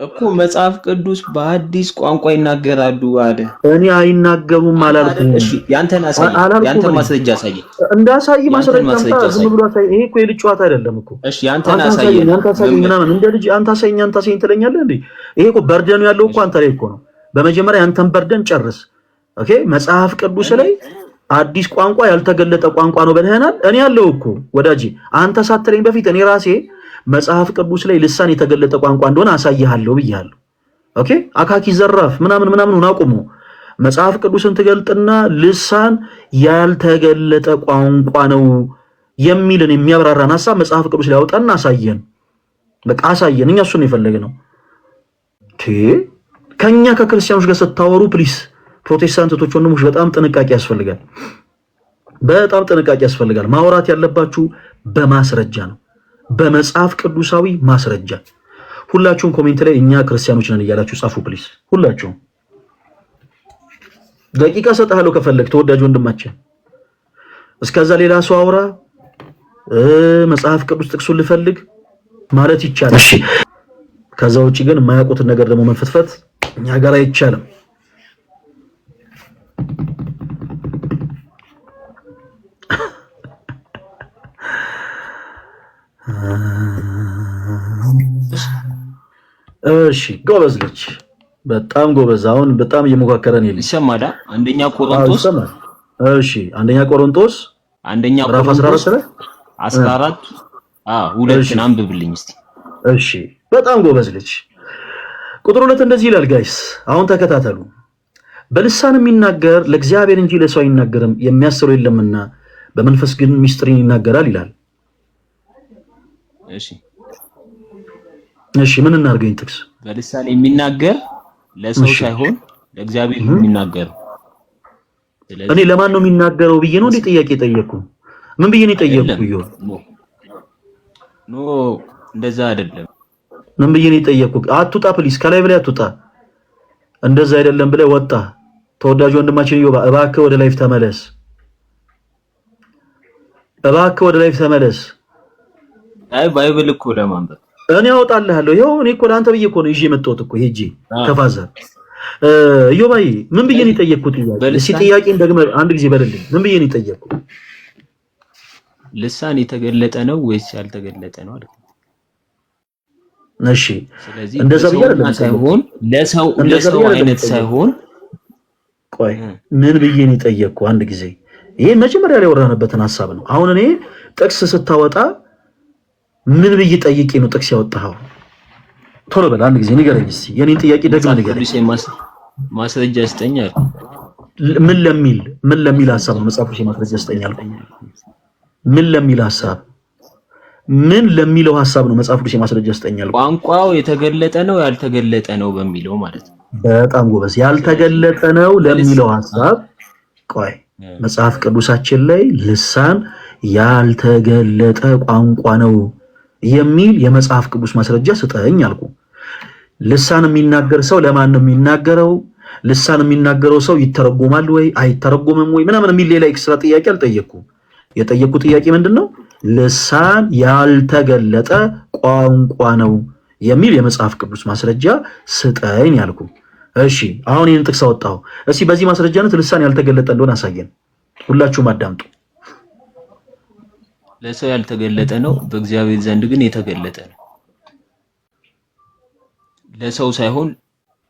እኮ መጽሐፍ ቅዱስ በአዲስ ቋንቋ ይናገራሉ አለ። እኔ አይናገሩም አላልኩም። እሺ ያንተን አሳይ፣ ያንተን ማስረጃ አሳይ። እንዳሳይ ማስረጃ አምጣ። ዝም ብሎ አሳይ። ይሄ እኮ የልጅ ጨዋታ አይደለም እኮ። እሺ ያንተን አሳይ፣ አንተ አሳይ ምናምን እንደ ልጅ አንተ አሳይ ትለኛለህ እንዴ? ይሄ እኮ በርደኑ ያለው እኮ አንተ ላይ እኮ ነው። በመጀመሪያ ያንተን በርደን ጨርስ። ኦኬ። መጽሐፍ ቅዱስ ላይ አዲስ ቋንቋ ያልተገለጠ ቋንቋ ነው ብለህናል። እኔ ያለው እኮ ወዳጄ አንተ ሳትለኝ በፊት እኔ ራሴ መጽሐፍ ቅዱስ ላይ ልሳን የተገለጠ ቋንቋ እንደሆነ አሳይሃለሁ ብያለሁ። ኦኬ። አካኪ ዘራፍ ምናምን አቁሙ። መጽሐፍ ቅዱስን ትገልጥና ልሳን ያልተገለጠ ቋንቋ ነው የሚልን የሚያብራራን ሐሳብ መጽሐፍ ቅዱስ ላይ አውጣና አሳየን። በቃ አሳየን። እኛ እሱን የፈለግነው ከኛ ከክርስቲያኖች ጋር ስታወሩ ፕሊስ ፕሮቴስታንቶች ወንድሞች በጣም ጥንቃቄ ያስፈልጋል። በጣም ጥንቃቄ ያስፈልጋል። ማውራት ያለባችሁ በማስረጃ ነው፣ በመጽሐፍ ቅዱሳዊ ማስረጃ። ሁላችሁም ኮሜንት ላይ እኛ ክርስቲያኖች ነን እያላችሁ ጻፉ ፕሊስ። ሁላችሁም ደቂቃ ሰጣለሁ ከፈለግ ተወዳጅ ወንድማችን። እስከዛ ሌላ ሰው አውራ፣ መጽሐፍ ቅዱስ ጥቅሱን ልፈልግ ማለት ይቻላል። እሺ። ከዛ ውጪ ግን የማያውቁትን ነገር ደግሞ መንፈትፈት እኛ ጋር አይቻልም። እሺ ጎበዝ ልጅ፣ በጣም ጎበዝ። አሁን በጣም እየሞካከረን ይል ይሰማዳ። አንደኛ ቆሮንቶስ እሺ፣ አንደኛ ቆሮንቶስ ምዕራፍ 14 ሁለቱን አንብብልኝ እስቲ። እሺ፣ በጣም ጎበዝ ልጅ። ቁጥር 2 እንደዚህ ይላል። ጋይስ አሁን ተከታተሉ። በልሳን የሚናገር ለእግዚአብሔር እንጂ ለሰው አይናገርም፣ የሚያስረው የለምና በመንፈስ ግን ምስጢርን ይናገራል ይላል። እሺ ምን እናርገኝ? ጥቅስ በልሳን የሚናገር ለሰው ሳይሆን ለእግዚአብሔር ነው የሚናገረው። እኔ ለማን ነው የሚናገረው ብዬ ነው እንዴ ጥያቄ ጠየቅኩ? ምን ብዬ ነው የጠየቅኩ? ኖ እንደዛ አይደለም። ምን ብዬ ነው የጠየቅኩ? አትውጣ ፕሊስ፣ ከላይ ብለህ አትውጣ። እንደዛ አይደለም ብለህ ወጣ። ተወዳጅ ወንድማችን ኢዮባ እባክህ ወደ ላይፍ ተመለስ፣ እባክህ ወደ ላይፍ ተመለስ። አይ ባይብል እኮ ለማንበብ እኔ አወጣልሃለሁ። ይሄው እኔ እኮ ለአንተ ብዬ እኮ ነው ይዤ የመጣሁት እኮ ሄጄ ከፋዘር ኢዮባይ ምን ብዬ ነው የጠየቅኩት? እስኪ ጥያቄን ደግመህ አንድ ጊዜ በልልኝ። ምን ብዬ ነው የጠየቅኩት? ልሳን የተገለጠ ነው ወይስ ያልተገለጠ ነው አልኩ። እሺ ስለዚህ እንደዛ ብዬ አይደለም ሳይሆን ለሰው አይነት ሳይሆን ቆይ ምን ብዬ ነው የጠየቅኩ? አንድ ጊዜ ይሄ መጀመሪያ ላይ ወራነበትን ሐሳብ ነው። አሁን እኔ ጥቅስ ስታወጣ ምን ብዬ ጠይቄ ነው ጥቅስ ያወጣኸው? ቶሎ በል አንድ ጊዜ ንገረኝ እስቲ። የኔን ጥያቄ ደግመህ ንገረኝ። ማስረጃ ያስጠኛል። ምን ለሚል ሐሳብ ነው መጽሐፍ ቅዱስ ማስረጃ ያስጠኛል? ምን ለሚል ሐሳብ ምን ለሚለው ሐሳብ ነው መጽሐፍ ቅዱስ ማስረጃ ያስጠኛል? ቋንቋው የተገለጠ ነው ያልተገለጠ ነው በሚለው ማለት ነው። በጣም ጎበዝ። ያልተገለጠ ነው ለሚለው ሐሳብ ቆይ መጽሐፍ ቅዱሳችን ላይ ልሳን ያልተገለጠ ቋንቋ ነው የሚል የመጽሐፍ ቅዱስ ማስረጃ ስጠኝ አልኩ። ልሳን የሚናገር ሰው ለማን ነው የሚናገረው? ልሳን የሚናገረው ሰው ይተረጎማል ወይ አይተረጎምም ወይ ምናምን የሚል ሌላ ኤክስትራ ጥያቄ አልጠየቅኩም። የጠየቅኩት ጥያቄ ምንድነው? ልሳን ያልተገለጠ ቋንቋ ነው የሚል የመጽሐፍ ቅዱስ ማስረጃ ስጠኝ ያልኩ። እሺ አሁን ይህን ጥቅስ አወጣሁ። እስኪ በዚህ ማስረጃነት ልሳን ያልተገለጠ እንደሆነ አሳየን። ሁላችሁም አዳምጡ። ለሰው ያልተገለጠ ነው፣ በእግዚአብሔር ዘንድ ግን የተገለጠ ነው። ለሰው ሳይሆን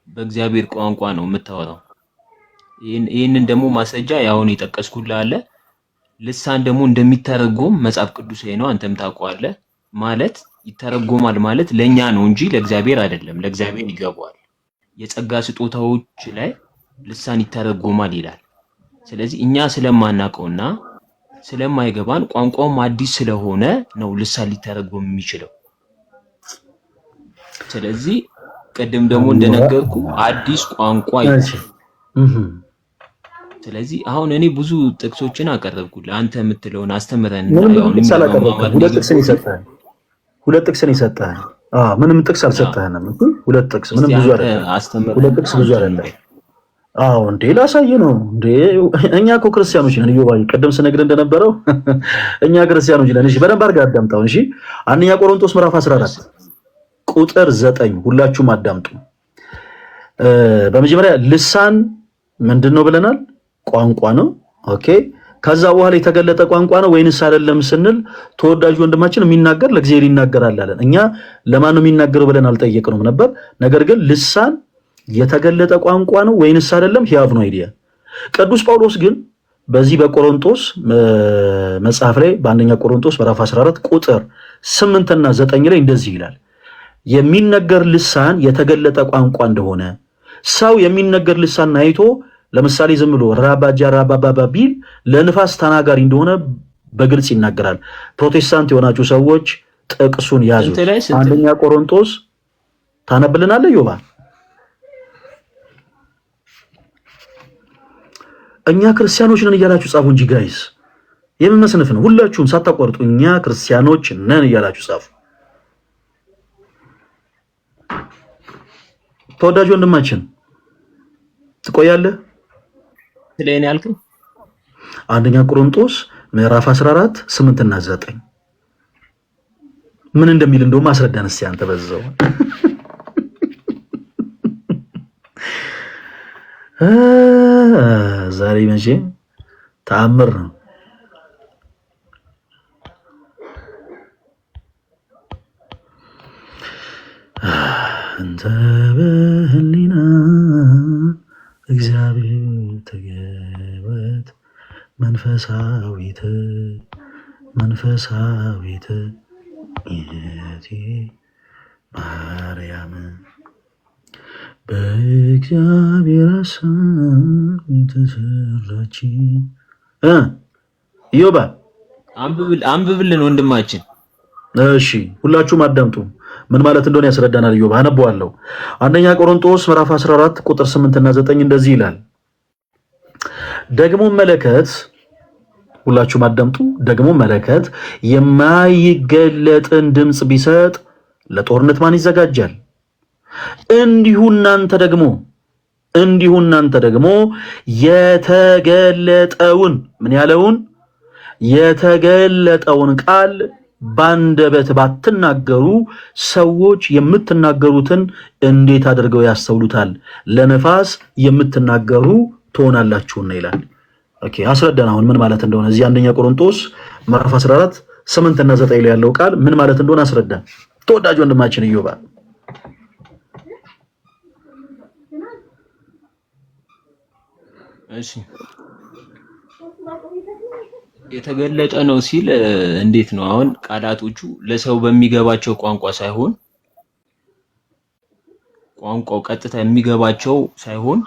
በእግዚአብሔር ቋንቋ ነው የምታወራው። ይህንን ደግሞ ማስረጃ ያሁን የጠቀስኩልህ አለ። ልሳን ደግሞ እንደሚተረጎም መጽሐፍ ቅዱስ ላይ ነው፣ አንተም ታውቀዋለህ። ማለት ይተረጎማል ማለት ለኛ ነው እንጂ ለእግዚአብሔር አይደለም። ለእግዚአብሔር ይገባዋል። የጸጋ ስጦታዎች ላይ ልሳን ይተረጎማል ይላል። ስለዚህ እኛ ስለማናውቀውና ስለማይገባን ቋንቋውም አዲስ ስለሆነ ነው ልሳን ሊተረጎም የሚችለው። ስለዚህ ቀደም ደግሞ እንደነገርኩ አዲስ ቋንቋ ይችላል። ስለዚህ አሁን እኔ ብዙ ጥቅሶችን አቀረብኩልህ። አንተ የምትለውን አስተምረን ሁለት ጥቅስ ነው የሰጠህ። ምንም ጥቅስ አልሰጠህንም። ሁለት ጥቅስ ምንም ብዙ አይደለም። ሁለት ጥቅስ ብዙ አይደለም። አዎ እንዴ ላሳይ ነው እንዴ? እኛ እኮ ክርስቲያኖች ነን። ኢዮባይ ቀደም ስነግር እንደነበረው እኛ ክርስቲያኖች ነን። እሺ በደንብ አድርገህ አዳምጣው። እሺ አንደኛ ቆሮንቶስ ምዕራፍ 14 ቁጥር 9 ሁላችሁም አዳምጡ። በመጀመሪያ ልሳን ምንድነው ብለናል? ቋንቋ ነው። ኦኬ። ከዛ በኋላ የተገለጠ ቋንቋ ነው ወይንስ አይደለም ስንል ተወዳጁ ወንድማችን የሚናገር ለእግዚአብሔር ይናገራል አለን። እኛ ለማን ነው የሚናገረው ብለን አልጠየቅንም ነበር። ነገር ግን ልሳን የተገለጠ ቋንቋ ነው ወይንስ አይደለም ሂያቭ ነው አይዲያ። ቅዱስ ጳውሎስ ግን በዚህ በቆሮንቶስ መጽሐፍ ላይ በአንደኛ ቆሮንቶስ ምዕራፍ 14 ቁጥር 8 እና 9 ላይ እንደዚህ ይላል፣ የሚነገር ልሳን የተገለጠ ቋንቋ እንደሆነ ሰው የሚነገር ልሳን አይቶ ለምሳሌ ዝም ብሎ ራባጃ ራባባባ ቢል ለንፋስ ተናጋሪ እንደሆነ በግልጽ ይናገራል። ፕሮቴስታንት የሆናችሁ ሰዎች ጥቅሱን ያዙ። አንደኛ ቆሮንቶስ ታነብልናለህ ዮባ? እኛ ክርስቲያኖች ነን እያላችሁ ጻፉ እንጂ ጋይስ፣ የምን መስነፍ ነው? ሁላችሁም ሳታቋርጡ እኛ ክርስቲያኖች ነን እያላችሁ ጻፉ። ተወዳጅ ወንድማችን ትቆያለህ? ስለኔ ያልከኝ አንደኛ ቆሮንቶስ ምዕራፍ 14 8 እና 9 ምን እንደሚል እንደውም አስረዳን እስቲ አንተ በዛው። ዛሬ መቼ ተአምር ነው። እንተ በህሊና እግዚአብሔር ተገበት መንፈሳዊት ይእቲ ማርያም በእግዚአብሔር ሐሳብ የተሰራች ኢዮባ አንብብልን ወንድማችን። እሺ ሁላችሁም አዳምጡ፣ ምን ማለት እንደሆነ ያስረዳናል። ኢዮባ አነበዋለሁ። አንደኛ ቆሮንቶስ ምዕራፍ 14 ቁጥር 8 እና 9 እንደዚህ ይላል፣ ደግሞ መለከት፣ ሁላችሁም አዳምጡ፣ ደግሞ መለከት የማይገለጥን ድምፅ ቢሰጥ ለጦርነት ማን ይዘጋጃል? እንዲሁ እናንተ ደግሞ የተገለጠውን ምን ያለውን የተገለጠውን ቃል ባንደበት ባትናገሩ ሰዎች የምትናገሩትን እንዴት አድርገው ያስተውሉታል? ለነፋስ የምትናገሩ ትሆናላችሁና ይላል። ኦኬ አስረዳን አሁን ምን ማለት እንደሆነ። እዚህ አንደኛ ቆሮንቶስ ምዕራፍ 14 8 እና 9 ላይ ያለው ቃል ምን ማለት እንደሆነ አስረዳን ተወዳጅ ወንድማችን ኢዮባ። እሺ የተገለጠ ነው ሲል እንዴት ነው? አሁን ቃላቶቹ ለሰው በሚገባቸው ቋንቋ ሳይሆን ቋንቋው ቀጥታ የሚገባቸው ሳይሆን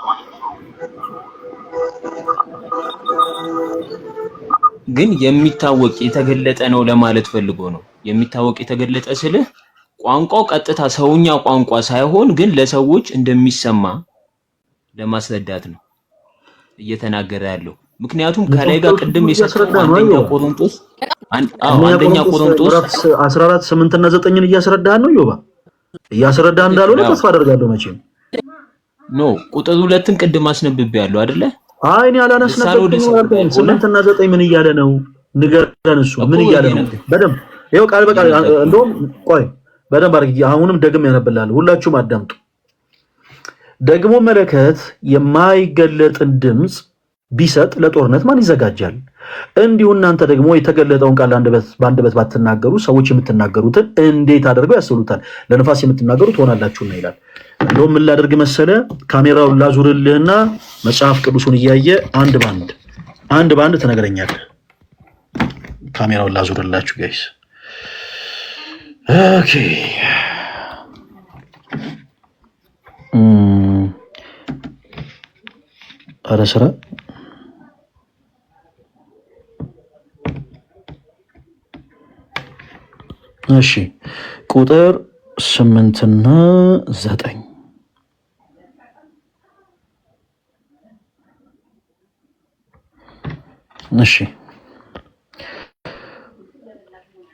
ግን የሚታወቅ የተገለጠ ነው ለማለት ፈልጎ ነው። የሚታወቅ የተገለጠ ስልህ ቋንቋው ቀጥታ ሰውኛ ቋንቋ ሳይሆን ግን ለሰዎች እንደሚሰማ ለማስረዳት ነው እየተናገረ ያለው። ምክንያቱም ከላይ ጋር ቅድም የሰጠው አንደኛ ቆሮንቶስ 14 8 እና 9ን እያስረዳህ ነው ዮባ። እያስረዳህ እንዳልሆነ ተስፋ አደርጋለሁ መቼም ኖ ቁጥር 2ን ቅድም አስነብቤያለሁ አይደለ? አይ እኔ አላነስነበብኩም። 8 እና 9 ምን እያለ ነው? ንገረን። እሱ ምን እያለ ነው? በደንብ ይኸው ቃል በቃል እንደውም ቆይ በደንብ አድርጌ አሁንም ደግም ያነብልሃል። ሁላችሁም አዳምጡ። ደግሞ መለከት የማይገለጥን ድምፅ ቢሰጥ ለጦርነት ማን ይዘጋጃል? እንዲሁ እናንተ ደግሞ የተገለጠውን ቃል በአንደበት ባትናገሩ ሰዎች የምትናገሩትን እንዴት አድርገው ያስተውሉታል? ለነፋስ የምትናገሩ ትሆናላችሁና ይላል። እንደውም ምን ላድርግ መሰለ፣ ካሜራውን ላዙርልህና መጽሐፍ ቅዱሱን እያየ አንድ ባንድ ትነግረኛለህ። ካሜራውን ላዙርላችሁ ጋይስ። ኦኬ አረ ስራ እሺ ቁጥር 8 እና 9 እሺ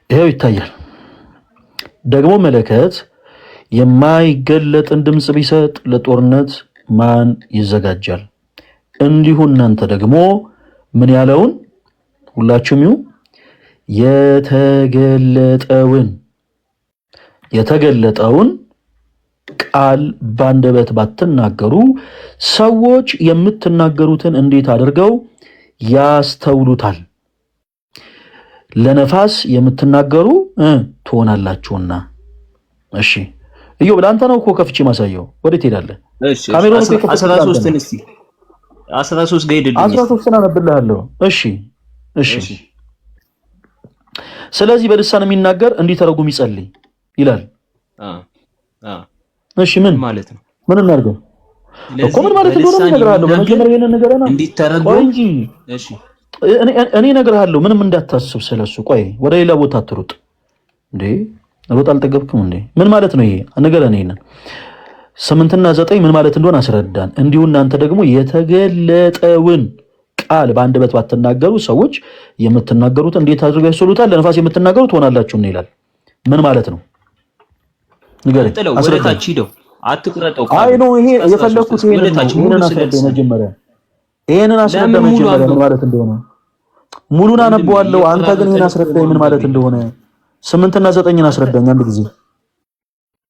ይሄው ይታያል። ደግሞ መለከት የማይገለጥን ድምፅ ቢሰጥ ለጦርነት ማን ይዘጋጃል? እንዲሁ እናንተ ደግሞ ምን ያለውን ሁላችሁም ይሁን የተገለጠውን ቃል ባንደበት ባትናገሩ ሰዎች የምትናገሩትን እንዴት አድርገው ያስተውሉታል? ለነፋስ የምትናገሩ ትሆናላችሁና። እሺ ኢዮብ ለአንተ ነው እኮ ከፍቼ ማሳየው። ወዴት ሄዳለህ? እሺ 13 እስቲ 13 ጋር ሄድልኝ። 13 አነብልሃለሁ። እሺ እሺ። ስለዚህ በልሳን የሚናገር እንዲተረጉም ይጸልይ ይላል። እሺ ምን ማለት ነው? ምን እናድርገው እኮ ምን ማለት እንደሆነ እነግርሃለሁ። በመጀመሪያ ይሄንን ነገርና እንዲተረጉም እንጂ እሺ እኔ እነግርሃለሁ። ምንም እንዳታስብ ስለሱ። ቆይ ወደ ሌላ ቦታ አትሩጥ እንዴ። ሮጥ አልጠገብክም እንዴ? ምን ማለት ነው ይሄ? ንገረን። ይሄንን 8 እና 9 ምን ማለት እንደሆነ አስረዳን። እንዲሁ እናንተ ደግሞ የተገለጠውን ቃል በአንደበት ባትናገሩ ሰዎች የምትናገሩት እንዴት አድርገው ያስተውሉታል? ለነፋስ የምትናገሩ ትሆናላችሁ ነው ይላል። ምን ማለት ነው? ንገረኝ። ወደታች ሂደው አትቁረጠው። አይ ነው ይሄ የፈለኩት ይሄንን አስረዳኝ መጀመሪያ። ይሄንን አስረዳኝ መጀመሪያ ምን ማለት እንደሆነ ሙሉን አነበዋለሁ። አንተ ግን ይሄን አስረዳኝ ምን ማለት እንደሆነ 8 እና 9ን አስረዳኝ አንድ ጊዜ።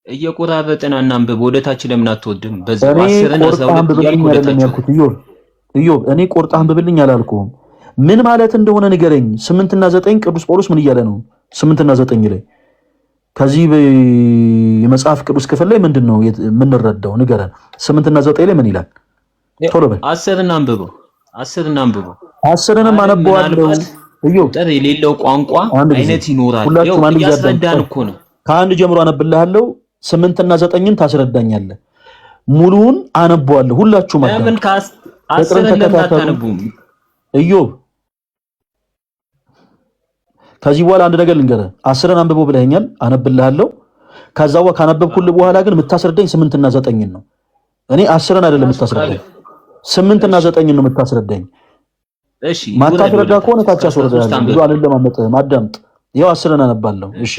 እየቆራረጥን እናንብብ። ወደታች ለምን አትወድም? በዛው 10 እና 12 እያልኩ ወደታች ያልኩት ኢዮብ እኔ ቆርጣህ አንብብልኝ አላልኩም። ምን ማለት እንደሆነ ንገረኝ። 8 እና 9 ቅዱስ ጳውሎስ ምን እያለ ነው? 8 እና 9 ላይ ከዚህ የመጽሐፍ ቅዱስ ክፍል ላይ ምንድነው የምንረዳው? ንገረን። 8 እና 9 ላይ ምን ይላል? ቶሎ በል። 10 እና አንብበው። 10 እና አንብበው። 10ንም አነበዋለሁ። ኢዮብ ጠር የሌለው ቋንቋ አይነት ይኖራል። ሁላችሁም አንድ ያስረዳን እኮ ነው። ከአንድ ጀምሮ አነብልሃለሁ። 8 እና 9ን ታስረዳኛለህ። ሙሉውን አነበዋለሁ። ሁላችሁም አዳም ለምን ከ10 ለምን አታነቡም? ኢዮብ ከዚህ በኋላ አንድ ነገር ልንገርህ። 10ን አንብበው ብለኸኛል፣ አነብልሃለሁ። ከዛው ካነበብኩልህ በኋላ ግን የምታስረዳኝ 8 እና 9ን ነው። እኔ 10ን አይደለም የምታስረዳኝ 8 እና 9ን ነው የምታስረዳኝ። እሺ ማታስረዳ ከሆነ ታች አስወርዳለሁ። ብዙ አልለማመጥህም። አዳምጥ። ያው 10ን አነባለሁ። እሺ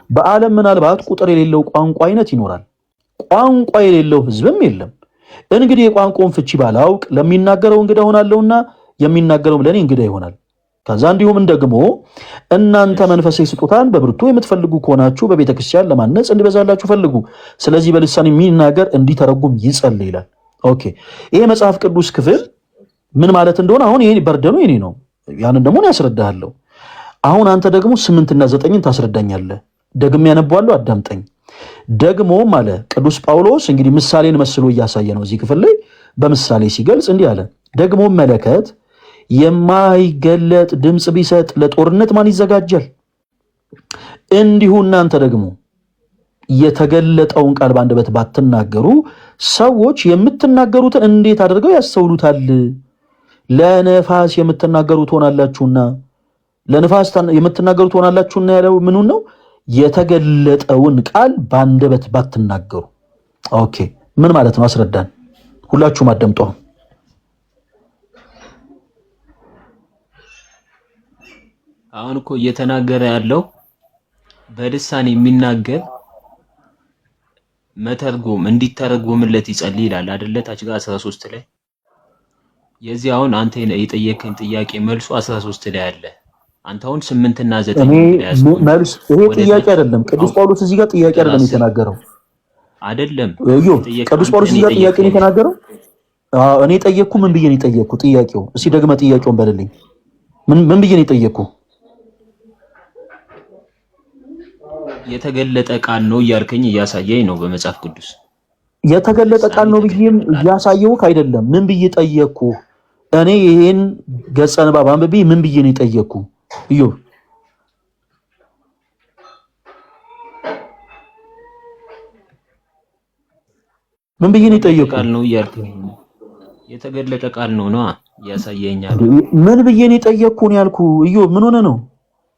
በዓለም ምናልባት ቁጥር የሌለው ቋንቋ አይነት ይኖራል፣ ቋንቋ የሌለው ሕዝብም የለም። እንግዲህ የቋንቋውን ፍቺ ባላውቅ ለሚናገረው እንግዳ ሆናለሁና የሚናገረውም ለኔ እንግዳ ይሆናል። ከዛ እንዲሁም ደግሞ እናንተ መንፈሳዊ ስጦታን በብርቱ የምትፈልጉ ከሆናችሁ በቤተ ክርስቲያን ለማነጽ እንዲበዛላችሁ ፈልጉ። ስለዚህ በልሳን የሚናገር እንዲተረጉም ይጸልይ ይላል። ኦኬ ይሄ መጽሐፍ ቅዱስ ክፍል ምን ማለት እንደሆነ አሁን ይሄ በርደኑ የኔ ነው። ያንን ደግሞ ያስረዳሃለሁ። አሁን አንተ ደግሞ 8 እና 9ን ታስረዳኛለህ። ደግሜ ያነባዋለሁ፣ አዳምጠኝ። ደግሞ ማለ ቅዱስ ጳውሎስ እንግዲህ ምሳሌን መስሎ እያሳየ ነው እዚህ ክፍል ላይ በምሳሌ ሲገልጽ እንዲህ አለ። ደግሞ መለከት የማይገለጥ ድምፅ ቢሰጥ ለጦርነት ማን ይዘጋጃል? እንዲሁ እናንተ ደግሞ የተገለጠውን ቃል በአንደበት ባትናገሩ ሰዎች የምትናገሩትን እንዴት አድርገው ያስተውሉታል? ለነፋስ የምትናገሩ ትሆናላችሁና። ለነፋስ የምትናገሩ ትሆናላችሁና ያለው ምኑን ነው? የተገለጠውን ቃል በአንደበት ባትናገሩ። ኦኬ ምን ማለት ነው? አስረዳን። ሁላችሁም አዳምጡ። አሁን እኮ እየተናገረ ያለው በልሳን የሚናገር መተርጎም እንዲተረጎምለት ይጸልይ ይላል አይደለ? ታች ጋር 13 ላይ የዚህ አሁን አንተ የጠየቀኝ ጥያቄ መልሱ 13 ላይ አለ። አንተ አሁን 8 እና 9 መልስ ይሄ ጥያቄ አይደለም። ቅዱስ ጳውሎስ እዚህ ጋር ጥያቄ አይደለም የተናገረው አይደለም። ቅዱስ ጳውሎስ እዚህ ጋር ጥያቄ ነው የተናገረው። እኔ ጠየቅኩ። ምን ብዬ ነው የጠየቅኩ? ጥያቄው እስኪ ደግመህ ጥያቄውን በልልኝ። ምን ብዬ ነው የጠየቅኩ? የተገለጠ ቃል ነው እያልከኝ እያሳየኝ ነው በመጽሐፍ ቅዱስ። የተገለጠ ቃል ነው ብዬም እያሳየውክ አይደለም። ምን ብዬ ጠየቅኩ? እኔ ይሄን ገጸ ንባብ አንብቤ ምን ብዬ ነው የጠየቅኩ? ኢዮብ ምን ብዬ ነው የጠየቅኩ? ቃል ነው እያልከኝ የተገለጠ ቃል ነው ነው እያሳየኛል። ምን ብዬ ነው የጠየቅኩ ነው ያልኩ? ኢዮብ ምን ሆነ ነው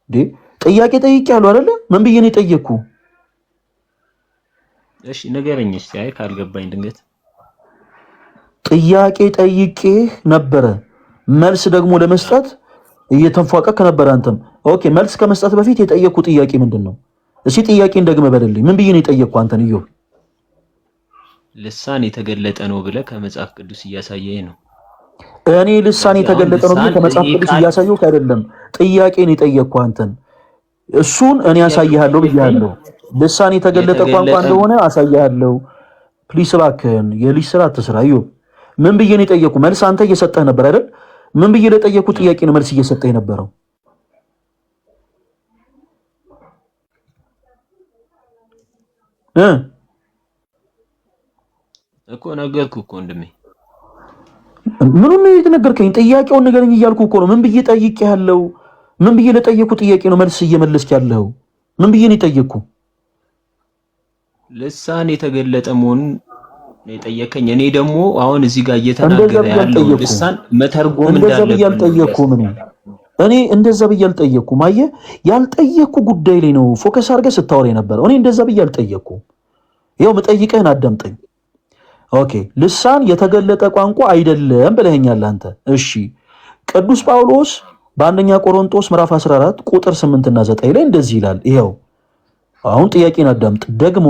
እንዴ? ጥያቄ ጠይቄያለሁ አይደለ? ምን ብዬ ነው የጠየቅኩ? እሺ ንገረኝ እስቲ። አይ ካልገባኝ ድንገት ጥያቄ ጠይቄህ ነበረ፣ መልስ ደግሞ ለመስጠት እየተንፏቀቅ ነበር አንተም። ኦኬ መልስ ከመስጠት በፊት የጠየቅኩ ጥያቄ ምንድን ነው? እስኪ ጥያቄን ደግመህ በልልኝ። ምን ብዬ ነው የጠየቅኩ አንተን? ኢዮብ ልሳን የተገለጠ ነው ብለህ ከመጽሐፍ ቅዱስ እያሳየኝ ነው። እኔ ልሳን የተገለጠ ነው ብለህ ከመጽሐፍ ቅዱስ እያሳየሁህ አይደለም። ጥያቄን የጠየቅኩ አንተን እሱን እኔ አሳይሃለሁ ብያለሁ። ልሳን የተገለጠ ቋንቋ እንደሆነ አሳይሃለሁ። ፕሊስ እባክህን የልጅ ስራ አትስራ። ኢዮብ ምን ብዬ ነው የጠየኩ? መልስ አንተ እየሰጠህ ነበር አይደል? ምን ብዬ ለጠየኩ ጥያቄ ነው መልስ እየሰጠህ የነበረው? እኮ ነገርኩ እኮ ወንድሜ። ምኑን ነው የተነገርከኝ? ጥያቄውን ንገረኝ እያልኩ እኮ ነው። ምን ብዬ ጠይቄሃለሁ? ምን ብዬ ለጠየኩ ጥያቄ ነው መልስ እየመለስክ ያለው? ምን ብዬ ነው የጠየኩ? ልሳን የተገለጠ መሆኑን ነው የጠየከኝ። እኔ ደግሞ አሁን እዚህ ጋር እየተናገረ ያለው ልሳን መተርጎም እንዳለብን እኔ እንደዛ ብዬ አልጠየኩም። አየህ፣ ያልጠየኩ ጉዳይ ላይ ነው ፎከስ አድርገህ ስታወራ የነበረው። እኔ እንደዛ ብዬ አልጠየኩም። ይኸው መጠይቅህን አዳምጠኝ። ኦኬ፣ ልሳን የተገለጠ ቋንቋ አይደለም ብለኸኛል አንተ። እሺ፣ ቅዱስ ጳውሎስ በአንደኛ ቆሮንቶስ ምዕራፍ 14 ቁጥር 8 እና 9 ላይ እንደዚህ ይላል። ይኸው አሁን ጥያቄን አዳምጥ። ደግሞ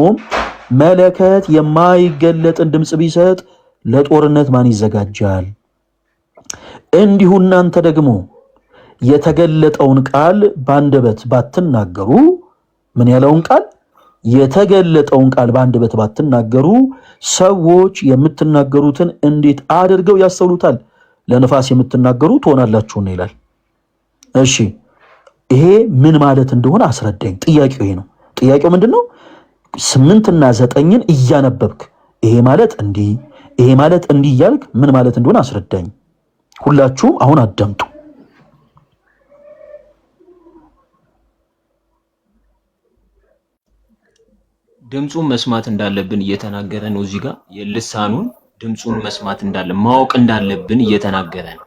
መለከት የማይገለጥን ድምፅ ቢሰጥ ለጦርነት ማን ይዘጋጃል? እንዲሁ እናንተ ደግሞ የተገለጠውን ቃል በአንደበት ባትናገሩ፣ ምን ያለውን ቃል? የተገለጠውን ቃል በአንደበት ባትናገሩ ሰዎች የምትናገሩትን እንዴት አድርገው ያስተውሉታል? ለነፋስ የምትናገሩ ትሆናላችሁና ይላል። እሺ ይሄ ምን ማለት እንደሆነ አስረዳኝ። ጥያቄው ይሄ ነው። ጥያቄው ምንድነው? 8 እና 9ን እያነበብክ ይሄ ማለት እንዲህ፣ ይሄ ማለት እንዲህ እያልክ ምን ማለት እንደሆነ አስረዳኝ። ሁላችሁም አሁን አዳምጡ። ድምጹን መስማት እንዳለብን እየተናገረ ነው። እዚህ ጋር የልሳኑን ድምጹን መስማት ማወቅ እንዳለብን እየተናገረ ነው።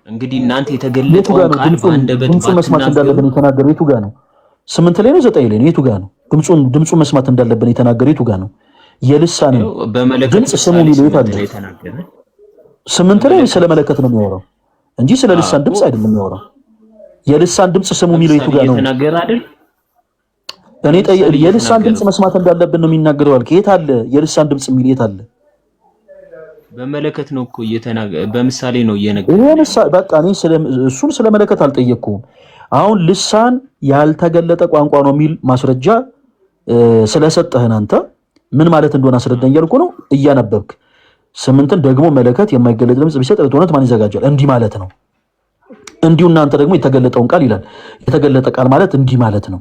እንግዲህ እናንተ የተገለጠውን ቃል በአንደበት ድምጹን መስማት እንዳለብን የተናገረው የቱ ጋር ነው? 8 ላይ ነው 9 ላይ ነው? የቱ ጋር ነው? ድምጹን መስማት እንዳለብን የተናገረው የቱ ጋር ነው? የልሳን ድምጽ ስሙ ሊለው የት አለ? 8 ላይ ስለ መለከት ነው የሚያወራው እንጂ ስለ ልሳን ድምጽ አይደለም የሚያወራው። የልሳን ድምጽ ስሙ የሚለው የቱ ጋር ነው? የተናገረ አይደል? እኔ የልሳን ድምጽ መስማት እንዳለብን ነው የሚናገረው አልክ። የት አለ የልሳን ድምጽ የሚል? የት አለ? በመለከት ነው እኮ በምሳሌ ነው እየነገረ። በቃ እኔ እሱን ስለ መለከት አልጠየቅኩም። አሁን ልሳን ያልተገለጠ ቋንቋ ነው የሚል ማስረጃ ስለሰጠህን አንተ ምን ማለት እንደሆነ አስረዳኝ እያልኩ ነው። እያነበብክ 8ን ደግሞ መለከት የማይገለጥ ድምጽ ቢሰጥ ለጦርነት ማን ይዘጋጃል? እንዲህ ማለት ነው። እንዲሁ እናንተ ደግሞ የተገለጠውን ቃል ይላል። የተገለጠ ቃል ማለት እንዲህ ማለት ነው።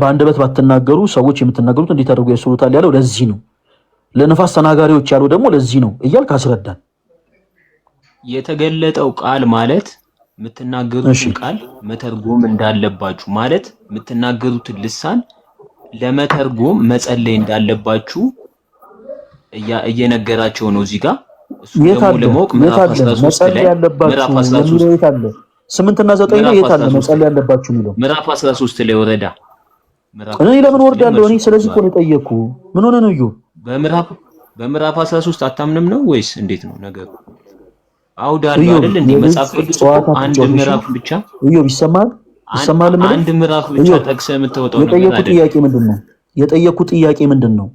በአንደበት ባትናገሩ ሰዎች የምትናገሩት እንዴት አድርገው ያስሩታል ያለው ለዚህ ነው። ለነፋስ ተናጋሪዎች ያለው ደግሞ ለዚህ ነው እያልክ አስረዳን። የተገለጠው ቃል ማለት የምትናገሩትን ቃል መተርጎም እንዳለባችሁ ማለት የምትናገሩትን ልሳን ለመተርጎም መጸለይ እንዳለባችሁ እየነገራቸው ነው እዚህ ጋር። እሱ ደግሞ ለማወቅ ምዕራፍ 13 ላይ ምዕራፍ 13 አለ 8 እና 9 ላይ የት አለ መጸለይ ያለባችሁ የሚለው? ምዕራፍ 13 ላይ ወረዳ። እኔ ለምን ወርዳለሁ? እኔ ስለዚህ እኮ ነው የጠየቅኩ። ምን ሆነ ነው እዩ? በምዕራፍ 13 አታምንም ነው ወይስ እንዴት ነው ነገሩ? አውድ አለው አይደል እንዴ? መጽሐፍ ቅዱስ አንድ ምዕራፍ ብቻ እዩ ይሰማል። አንድ ምዕራፍ ብቻ ጠቅሰህ የምትወጣው ነገር አይደል? የጠየቅኩ ጥያቄ ምንድን ነው?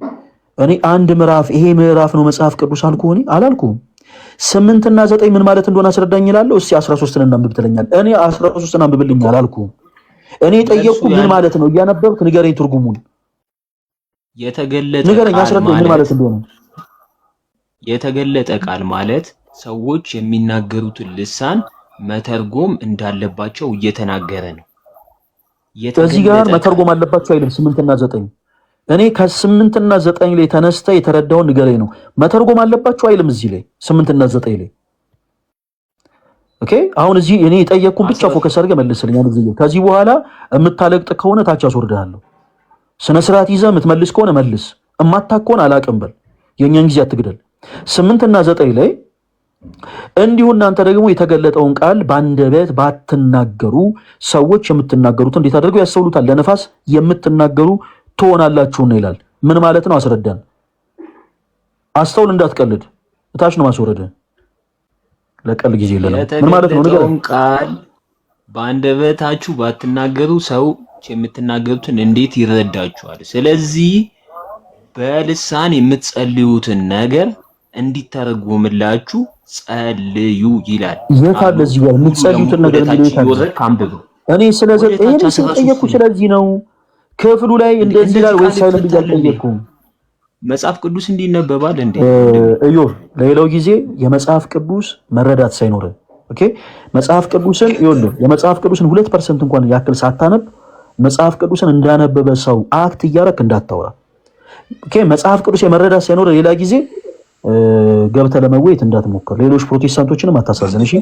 እኔ አንድ ምዕራፍ ይሄ ምዕራፍ ነው መጽሐፍ ቅዱስ አልኩህ? እኔ አላልኩም። 8 እና 9 ምን ማለት እንደሆነ አስረዳኝ እላለሁ። እስቲ 13ን እናንብብ ትለኛል። እኔ 13ን አንብብልኝ አላልኩም። እኔ ጠየቅኩ ምን ማለት ነው? እያነበብክ ንገረኝ ትርጉሙን። የተገለጠ ቃል ማለት ሰዎች የሚናገሩትን ልሳን መተርጎም እንዳለባቸው እየተናገረ ነው። እዚህ ጋር መተርጎም አለባቸው አይልም 8 እና 9። እኔ ከ8 እና 9 ላይ ተነስተ የተረዳውን ንገረኝ ነው። መተርጎም አለባቸው አይልም እዚህ ላይ 8 እና 9 ላይ። ኦኬ አሁን እዚህ እኔ የጠየቅኩን ብቻ ፎከስ አድርገህ መልስልኝ። አንድ ጊዜ ከዚህ በኋላ የምታለቅጥ ከሆነ ታች አስወርድሃለሁ። ስነ ስርዓት ይዘህ የምትመልስ ከሆነ መልስ፣ እማታውቅ ከሆነ አላቅም በል። የእኛን ጊዜ አትግደል። 8 እና 9 ላይ እንዲሁ እናንተ ደግሞ የተገለጠውን ቃል በአንደበት ባትናገሩ ሰዎች የምትናገሩት እንዴት አድርገው ያስተውሉታል? ለነፋስ የምትናገሩ ትሆናላችሁና ይላል። ምን ማለት ነው? አስረዳን። አስተውል፣ እንዳትቀልድ። እታች ነው ማስወረድ። ለቀል ጊዜ የለንም። ምን ማለት ነው? የተገለጠውን ቃል በአንደበታችሁ ባትናገሩ ሰዎች የምትናገሩትን እንዴት ይረዳችኋል? ስለዚህ በልሳን የምትጸልዩትን ነገር እንዲተረጎምላችሁ ጸልዩ ይላል። የታለ እዚህ ጋር የምትጸልዩትን ነገር እኔ ስለዚህ ስለጠየቅኩ ስለዚህ ነው። ክፍሉ ላይ እንደዚህ ይላል ወይስ አይልም ብዬ አልጠየቅኩም። መጽሐፍ ቅዱስ እንዲነበባል እንዴ? እዮብ ለሌላው ጊዜ የመጽሐፍ ቅዱስ መረዳት ሳይኖር ኦኬ፣ መጽሐፍ ቅዱስን ይኸውልህ የመጽሐፍ ቅዱስን 2% እንኳን ያክል ሳታነብ መጽሐፍ ቅዱስን እንዳነበበ ሰው አክት እያደረክ እንዳታወራ። ኦኬ፣ መጽሐፍ ቅዱስ የመረዳት ሳይኖር ሌላ ጊዜ ገብተህ ለመወየት እንዳትሞክር። ሌሎች ፕሮቴስታንቶችንም አታሳዝን። እሺ፣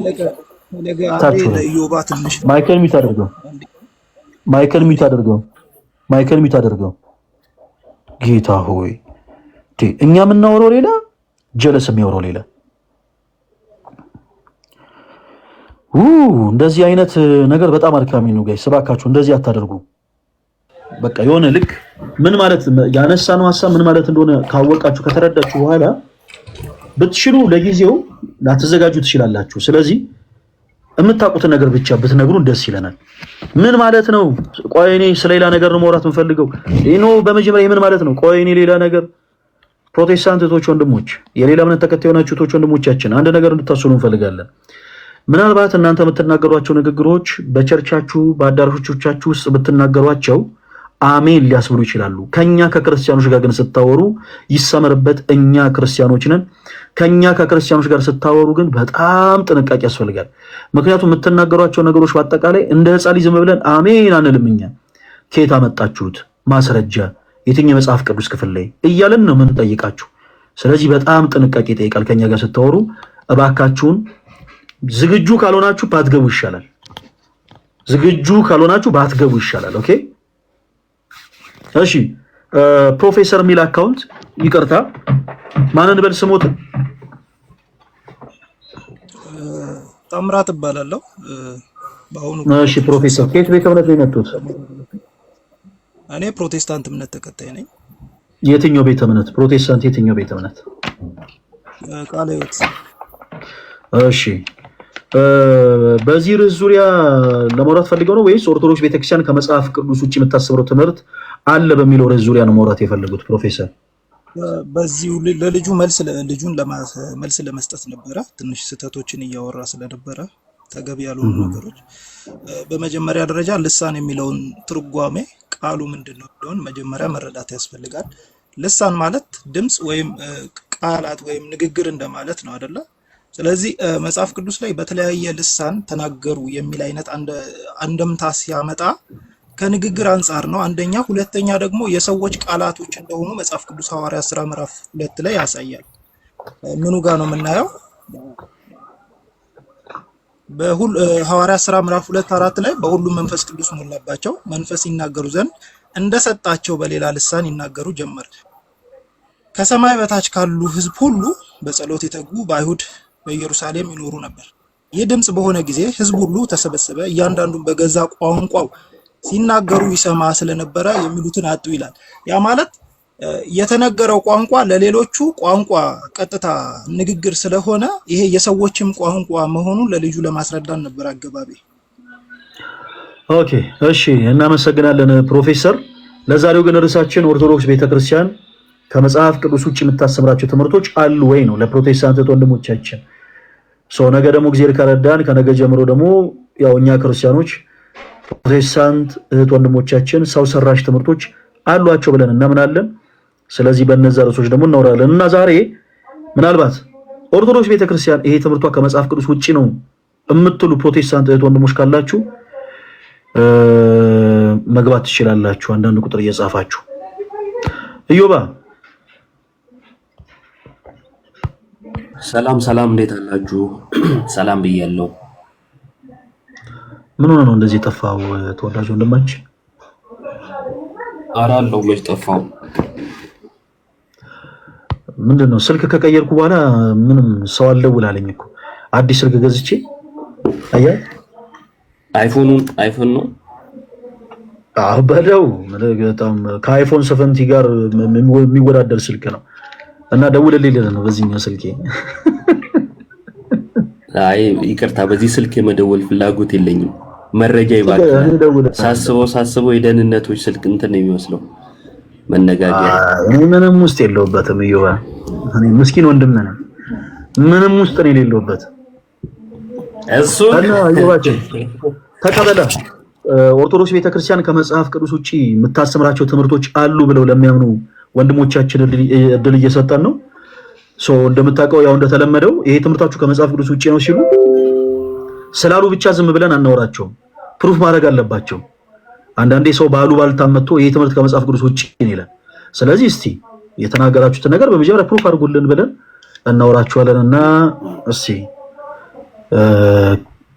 ማይክል ሚውት አድርገው፣ ማይክል ሚውት አድርገው፣ ማይክል ሚውት አድርገው። ጌታ ሆይ እኛ የምናወራው ሌላ፣ ጀለስ የሚያወራው ሌላ። እንደዚህ አይነት ነገር በጣም አድካሚ ነው ጋይስ፣ እባካችሁ እንደዚህ አታደርጉ። በቃ የሆነ ልክ ምን ማለት ያነሳነው ሐሳብ ምን ማለት እንደሆነ ካወቃችሁ ከተረዳችሁ በኋላ ብትችሉ ለጊዜው ላትዘጋጁ ትችላላችሁ። ስለዚህ የምታውቁትን ነገር ብቻ ብትነግሩን ደስ ይለናል። ምን ማለት ነው? ቆይ እኔ ስለሌላ ነገር ነው ማውራት የምፈልገው። በመጀመሪያ ምን ማለት ነው? ቆይ እኔ ሌላ ነገር ፕሮቴስታንት እህቶች ወንድሞች፣ የሌላ እምነት ተከታይ የሆናችሁ እህቶች ወንድሞቻችን አንድ ነገር እንድታስቡ እንፈልጋለን። ምናልባት እናንተ የምትናገሯቸው ንግግሮች በቸርቻችሁ በአዳራሾቻችሁ ውስጥ ብትናገሯቸው አሜን ሊያስብሉ ይችላሉ። ከኛ ከክርስቲያኖች ጋር ግን ስታወሩ ይሰመርበት፣ እኛ ክርስቲያኖች ነን። ከኛ ከክርስቲያኖች ጋር ስታወሩ ግን በጣም ጥንቃቄ ያስፈልጋል። ምክንያቱም የምትናገሯቸው ነገሮች በአጠቃላይ እንደ ሕፃን ልጅ ዝም ብለን አሜን አንልም። እኛ ከየት አመጣችሁት ማስረጃ የትኛው መጽሐፍ ቅዱስ ክፍል ላይ እያለን ነው የምንጠይቃችሁ። ስለዚህ በጣም ጥንቃቄ ይጠይቃል። ከኛ ጋር ስታወሩ እባካችሁን ዝግጁ ካልሆናችሁ ባትገቡ ይሻላል። ዝግጁ ካልሆናችሁ ባትገቡ ይሻላል። ኦኬ እሺ። ፕሮፌሰር ሚል አካውንት ይቅርታ፣ ማንን በል ስሞት? ታምራት እባላለሁ። በአሁኑ እሺ ፕሮፌሰር ከየት ቤተ እምነት ነው የመጡት? እኔ ፕሮቴስታንት እምነት ተከታይ ነኝ። የትኛው ቤተ እምነት? ፕሮቴስታንት የትኛው ቤተ እምነት? ቃለ ሕይወት። እሺ በዚህ ርዕስ ዙሪያ ለማውራት ፈልገው ነው ወይስ ኦርቶዶክስ ቤተክርስቲያን ከመጽሐፍ ቅዱስ ውጭ የምታስተምረው ትምህርት አለ በሚለው ርዕስ ዙሪያ ነው ማውራት የፈለጉት ፕሮፌሰር? በዚሁ ለልጁ መልስ ለመስጠት ነበረ። ትንሽ ስህተቶችን እያወራ ስለነበረ ተገቢ ያልሆኑ ነገሮች። በመጀመሪያ ደረጃ ልሳን የሚለውን ትርጓሜ ቃሉ ምንድነው እንደሆነ መጀመሪያ መረዳት ያስፈልጋል። ልሳን ማለት ድምጽ ወይም ቃላት ወይም ንግግር እንደማለት ነው አይደለ? ስለዚህ መጽሐፍ ቅዱስ ላይ በተለያየ ልሳን ተናገሩ የሚል አይነት አንደምታ ሲያመጣ ከንግግር አንጻር ነው አንደኛ። ሁለተኛ ደግሞ የሰዎች ቃላቶች እንደሆኑ መጽሐፍ ቅዱስ ሐዋርያት ሥራ ምዕራፍ 2 ላይ ያሳያል። ምኑ ጋር ነው የምናየው? ሐዋርያት ሥራ ምዕራፍ 2:4 ላይ በሁሉም መንፈስ ቅዱስ ሞላባቸው፣ መንፈስ ይናገሩ ዘንድ እንደሰጣቸው በሌላ ልሳን ይናገሩ ጀመር። ከሰማይ በታች ካሉ ሕዝብ ሁሉ በጸሎት የተጉ በአይሁድ በኢየሩሳሌም ይኖሩ ነበር። ይህ ድምጽ በሆነ ጊዜ ሕዝብ ሁሉ ተሰበሰበ፣ እያንዳንዱን በገዛ ቋንቋው ሲናገሩ ይሰማ ስለነበረ የሚሉትን አጡ ይላል። ያ ማለት የተነገረው ቋንቋ ለሌሎቹ ቋንቋ ቀጥታ ንግግር ስለሆነ ይሄ የሰዎችም ቋንቋ መሆኑን ለልጁ ለማስረዳት ነበር አገባቢ። ኦኬ እሺ፣ እናመሰግናለን ፕሮፌሰር። ለዛሬው ግን ርዕሳችን ኦርቶዶክስ ቤተክርስቲያን ከመጽሐፍ ቅዱስ ውጭ የምታስተምራቸው ትምህርቶች አሉ ወይ ነው ለፕሮቴስታንት ወንድሞቻችን። ነገ ደግሞ እግዚአብሔር ከረዳን ከነገ ጀምሮ ደግሞ ያው እኛ ክርስቲያኖች ፕሮቴስታንት እህት ወንድሞቻችን ሰው ሰራሽ ትምህርቶች አሏቸው ብለን እናምናለን። ስለዚህ በእነዛ ርዕሶች ደግሞ እናወራለን እና ዛሬ ምናልባት ኦርቶዶክስ ቤተክርስቲያን ይሄ ትምህርቷ ከመጽሐፍ ቅዱስ ውጭ ነው የምትሉ ፕሮቴስታንት እህት ወንድሞች ካላችሁ መግባት ትችላላችሁ፣ አንዳንድ ቁጥር እየጻፋችሁ። እዮባ ሰላም፣ እንዴት አላችሁ? ሰላም ብያለሁ። ምን ሆነ ነው እንደዚህ ጠፋው ተወዳጅ ወንድማችን? አራለው መች ጠፋው? ምንድነው ስልክ ከቀየርኩ በኋላ ምንም ሰው አልደውል አለኝ እኮ አዲስ ስልክ ገዝቼ አያ አይፎን ነው በለው በጣም ከአይፎን 70 ጋር የሚወዳደር ስልክ ነው እና ደውልልኝ ነው በዚህኛው ስልኬ። አይ ይቅርታ፣ በዚህ ስልክ የመደወል ፍላጎት የለኝም። መረጃ ይባል ሳስበው የደህንነቶች ስልክ እንትን ነው የሚመስለው መነጋገር። እኔ ምንም ውስጥ የለውበትም ይዋ፣ እኔ ምስኪን ወንድም ነኝ፣ ምንም ውስጥ ነው የሌለውበት። እሱ እና ይዋችን ተቀበለ። ኦርቶዶክስ ቤተክርስቲያን ከመጽሐፍ ቅዱስ ውጪ የምታስተምራቸው ትምህርቶች አሉ ብለው ለሚያምኑ ወንድሞቻችን እድል እየሰጠን ነው። እንደምታውቀው ያው እንደተለመደው ይሄ ትምህርታችሁ ከመጽሐፍ ቅዱስ ውጪ ነው ሲሉ ስላሉ ብቻ ዝም ብለን አናወራቸውም። ፕሩፍ ማድረግ አለባቸው። አንዳንዴ ሰው ባሉ ባልታመጥቶ ይሄ ትምህርት ከመጽሐፍ ቅዱስ ውጪ ነው ይላል። ስለዚህ እስቲ የተናገራችሁትን ነገር በመጀመሪያ ፕሩፍ አድርጉልን ብለን እናወራቸዋለንና እስቲ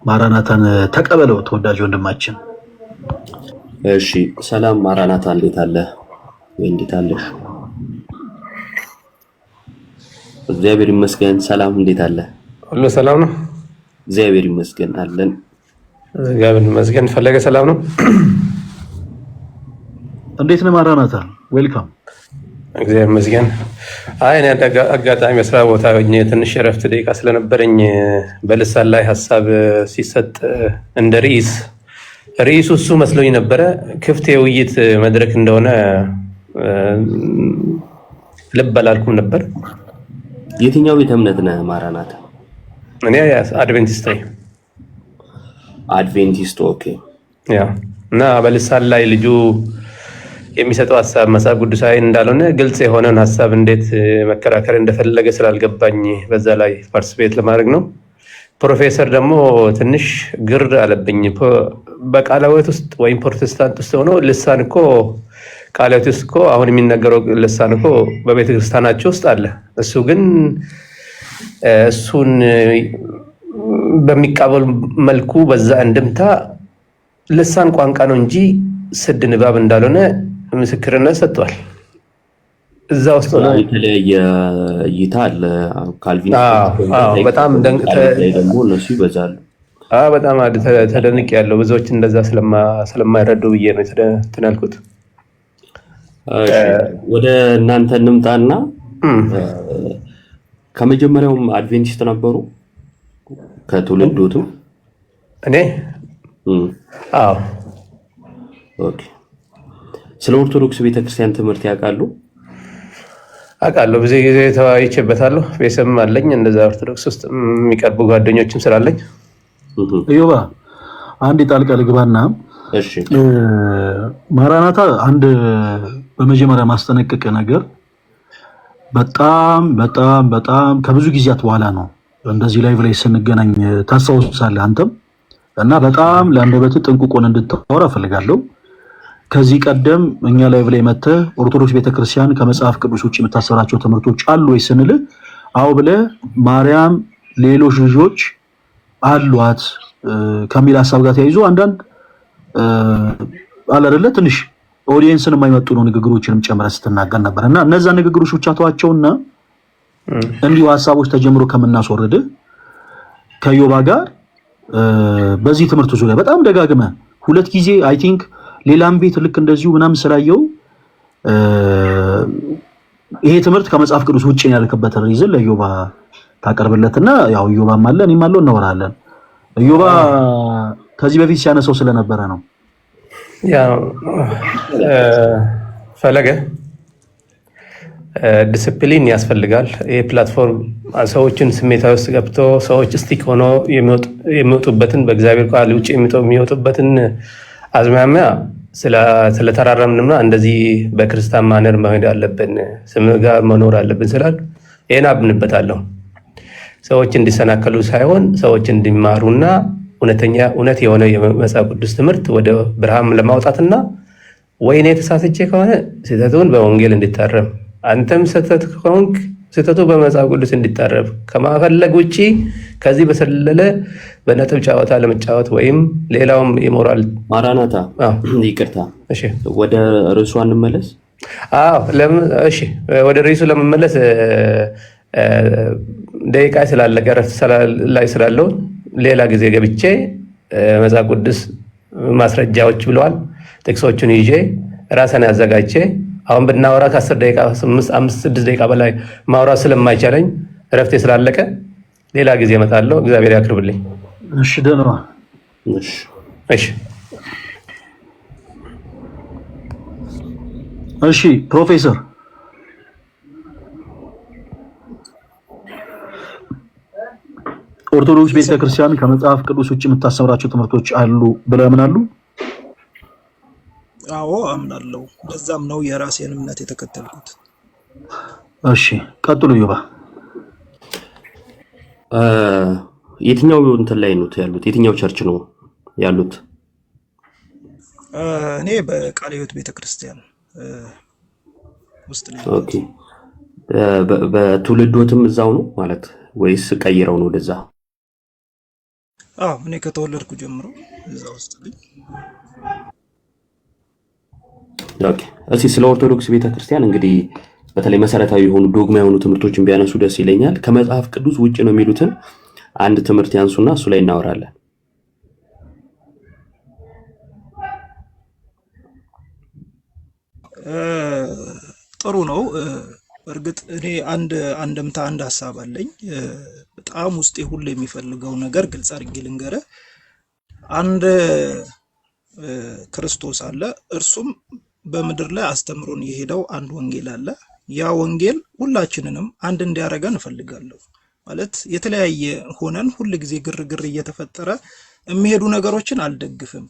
ማራናታን ተቀበለው ተወዳጅ ወንድማችን። እሺ ሰላም ማራናታ፣ እንዴት አለ? እንዴት አለሽ? እግዚአብሔር ይመስገን። ሰላም እንዴት አለ? ሁሉ ሰላም ነው? እግዚአብሔር ይመስገን አለን። እግዚአብሔር ይመስገን። ፈለገ ሰላም ነው? እንዴት ነው ማራናታ? ዌልካም። እግዚአብሔር ይመስገን። እኔ አጋጣሚ ስራ ቦታ ሆኜ ትንሽ እረፍት ደቂቃ ስለነበረኝ በልሳን ላይ ሀሳብ ሲሰጥ እንደ ርዕሱ እሱ መስሎኝ ነበረ። ክፍት የውይይት መድረክ እንደሆነ ልብ አላልኩም ነበር። የትኛው ቤተ እምነት ነህ ማራናታ? እኔ አድቬንቲስት ነኝ። አድቬንቲስት። ኦኬ። ያ እና በልሳን ላይ ልጁ የሚሰጠው ሀሳብ መጽሐፍ ቅዱሳዊ እንዳልሆነ ግልጽ የሆነን ሀሳብ እንዴት መከራከር እንደፈለገ ስላልገባኝ በዛ ላይ ፓርቲሲፔት ለማድረግ ነው። ፕሮፌሰር ደግሞ ትንሽ ግር አለብኝ። በቃለ ሕይወት ውስጥ ወይም ፕሮቴስታንት ውስጥ ሆኖ ልሳን እኮ ቃለ ሕይወት ውስጥ እኮ አሁን የሚነገረው ልሳን እኮ በቤተ ክርስቲያናቸው ውስጥ አለ። እሱ ግን እሱን በሚቃበል መልኩ በዛ እንድምታ ልሳን ቋንቋ ነው እንጂ ስድ ንባብ እንዳልሆነ ምስክርነት ሰጥቷል። እዛ ውስጥ ነው የተለያየ እይታ አለ። ካልቪን በጣም ደግሞ እነሱ ይበዛሉ። በጣም ተደንቅ ያለው ብዙዎች እንደዛ ስለማይረዱ ብዬ ነው እንትን ያልኩት። ወደ እናንተ እንምጣና ከመጀመሪያውም አድቬንቲስት ነበሩ ከትውልዶቱ? እኔ አዎ። ኦኬ። ስለ ኦርቶዶክስ ቤተክርስቲያን ትምህርት ያውቃሉ? አውቃለሁ። ብዙ ጊዜ ተወያይቼበታለሁ። ቤተሰብም አለኝ እንደዛ ኦርቶዶክስ ውስጥ የሚቀርቡ ጓደኞችም ስላለኝ። እዮባ አንድ ጣልቃ ልግባና፣ እሺ ማራናታ አንድ በመጀመሪያ ማስጠነቀቅ ነገር በጣም በጣም በጣም ከብዙ ጊዜያት በኋላ ነው እንደዚህ ላይቭ ላይ ስንገናኝ ታስታውሳለህ አንተም እና በጣም ለአንደበት ጥንቁቆን እንድታወራ ፈልጋለሁ። ከዚህ ቀደም እኛ ላይቭ ላይ መተህ ኦርቶዶክስ ቤተክርስቲያን ከመጽሐፍ ቅዱስ ውጭ የምታሰራቸው ትምህርቶች አሉ ወይ ስንልህ አው ብለህ ማርያም ሌሎች ልጆች አሏት ከሚል ሐሳብ ጋር ተያይዞ አንዳንድ አላደለ ትንሽ ኦዲየንስን የማይመጡ ንግግሮችንም ጨምረህ ስትናገር ነበርና እነዛ ንግግሮች ብቻ ተዋቸውና እንዲሁ ሐሳቦች ተጀምሮ ከምናስወርድ ከዮባ ጋር በዚህ ትምህርት ዙሪያ በጣም ደጋግመህ ሁለት ጊዜ አይ ቲንክ ሌላም ቤት ልክ እንደዚሁ ምናምን ስላየው ይሄ ትምህርት ከመጽሐፍ ቅዱስ ውጪ ነው ያልከበት ሪዝን ለዮባ ታቀርብለትና ያው ዮባም አለ እኔም አለው እናወራለን። ዮባ ከዚህ በፊት ሲያነሳው ስለነበረ ነው። ያው ፈለገ ዲሲፕሊን ያስፈልጋል። ይሄ ፕላትፎርም ሰዎችን ስሜታዊ ውስጥ ገብቶ ሰዎች ስቲክ ሆኖ የሚወጡበትን በእግዚአብሔር ቃል ውጪ የሚወጡበትን አዝማሚያ ስለተራረምንና እንደዚህ በክርስቲያን ማነር መሄድ አለብን፣ ስም ጋር መኖር አለብን ስላል ይሄን አብንበታለሁ። ሰዎች እንዲሰናከሉ ሳይሆን ሰዎች እንዲማሩና እውነት የሆነ የመጽሐፍ ቅዱስ ትምህርት ወደ ብርሃን ለማውጣትና ወይኔ ተሳስቼ ከሆነ ስህተቱን በወንጌል እንዲታረም አንተም ስህተት ከሆንክ ስህተቱ በመጽሐፍ ቅዱስ እንዲታረም ከማፈለግ ውጪ ከዚህ በሰለለ በነጥብ ጨዋታ ለመጫወት ወይም ሌላውም የሞራል ማራናታ ይቅርታ፣ እሺ ወደ ርዕሱ እንመለስ። እሺ ወደ ርዕሱ ለመመለስ ደቂቃ ስላለቀ ረፍት ላይ ስላለው ሌላ ጊዜ ገብቼ መጽሐፍ ቅዱስ ማስረጃዎች ብለዋል ጥቅሶቹን ይዤ ራስን ያዘጋጀ አሁን ብናወራ ከ10 ደቂቃ 5-6 ደቂቃ በላይ ማውራት ስለማይቻለኝ ረፍቴ ስላለቀ ሌላ ጊዜ እመጣለሁ። እግዚአብሔር ያክርብልኝ። እሺ ደህና። እሺ ፕሮፌሰር ኦርቶዶክስ ቤተክርስቲያን ከመጽሐፍ ቅዱስ ውጭ የምታስተምራቸው ትምህርቶች አሉ ብለው ያምናሉ? አዎ አምናለሁ። በዛም ነው የራሴን እምነት የተከተልኩት። እሺ ቀጥሉ ዮባ። የትኛው እንትን ላይ ነው ያሉት? የትኛው ቸርች ነው ያሉት? እኔ በቃለ ሕይወት ቤተክርስቲያን ውስጥ ነው። ኦኬ በትውልዶትም እዛው ነው ማለት ወይስ ቀይረው ነው ወደዛ? እኔ ከተወለድኩ ጀምሮ እዛ ውስጥ ነኝ። ኦኬ እስኪ ስለ ኦርቶዶክስ ቤተክርስቲያን እንግዲህ በተለይ መሰረታዊ የሆኑ ዶግማ የሆኑ ትምህርቶችን ቢያነሱ ደስ ይለኛል። ከመጽሐፍ ቅዱስ ውጭ ነው የሚሉትን አንድ ትምህርት ያንሱና እሱ ላይ እናወራለን። ጥሩ ነው። እርግጥ እኔ አንድ ሀሳብ አለኝ። በጣም ውስጤ ሁሉ የሚፈልገው ነገር ግልጽ አድርጌ ልንገርህ። አንድ ክርስቶስ አለ። እርሱም በምድር ላይ አስተምሮን የሄደው አንድ ወንጌል አለ። ያ ወንጌል ሁላችንንም አንድ እንዲያደርገን እፈልጋለሁ። ማለት የተለያየ ሆነን ሁል ጊዜ ግርግር እየተፈጠረ የሚሄዱ ነገሮችን አልደግፍም።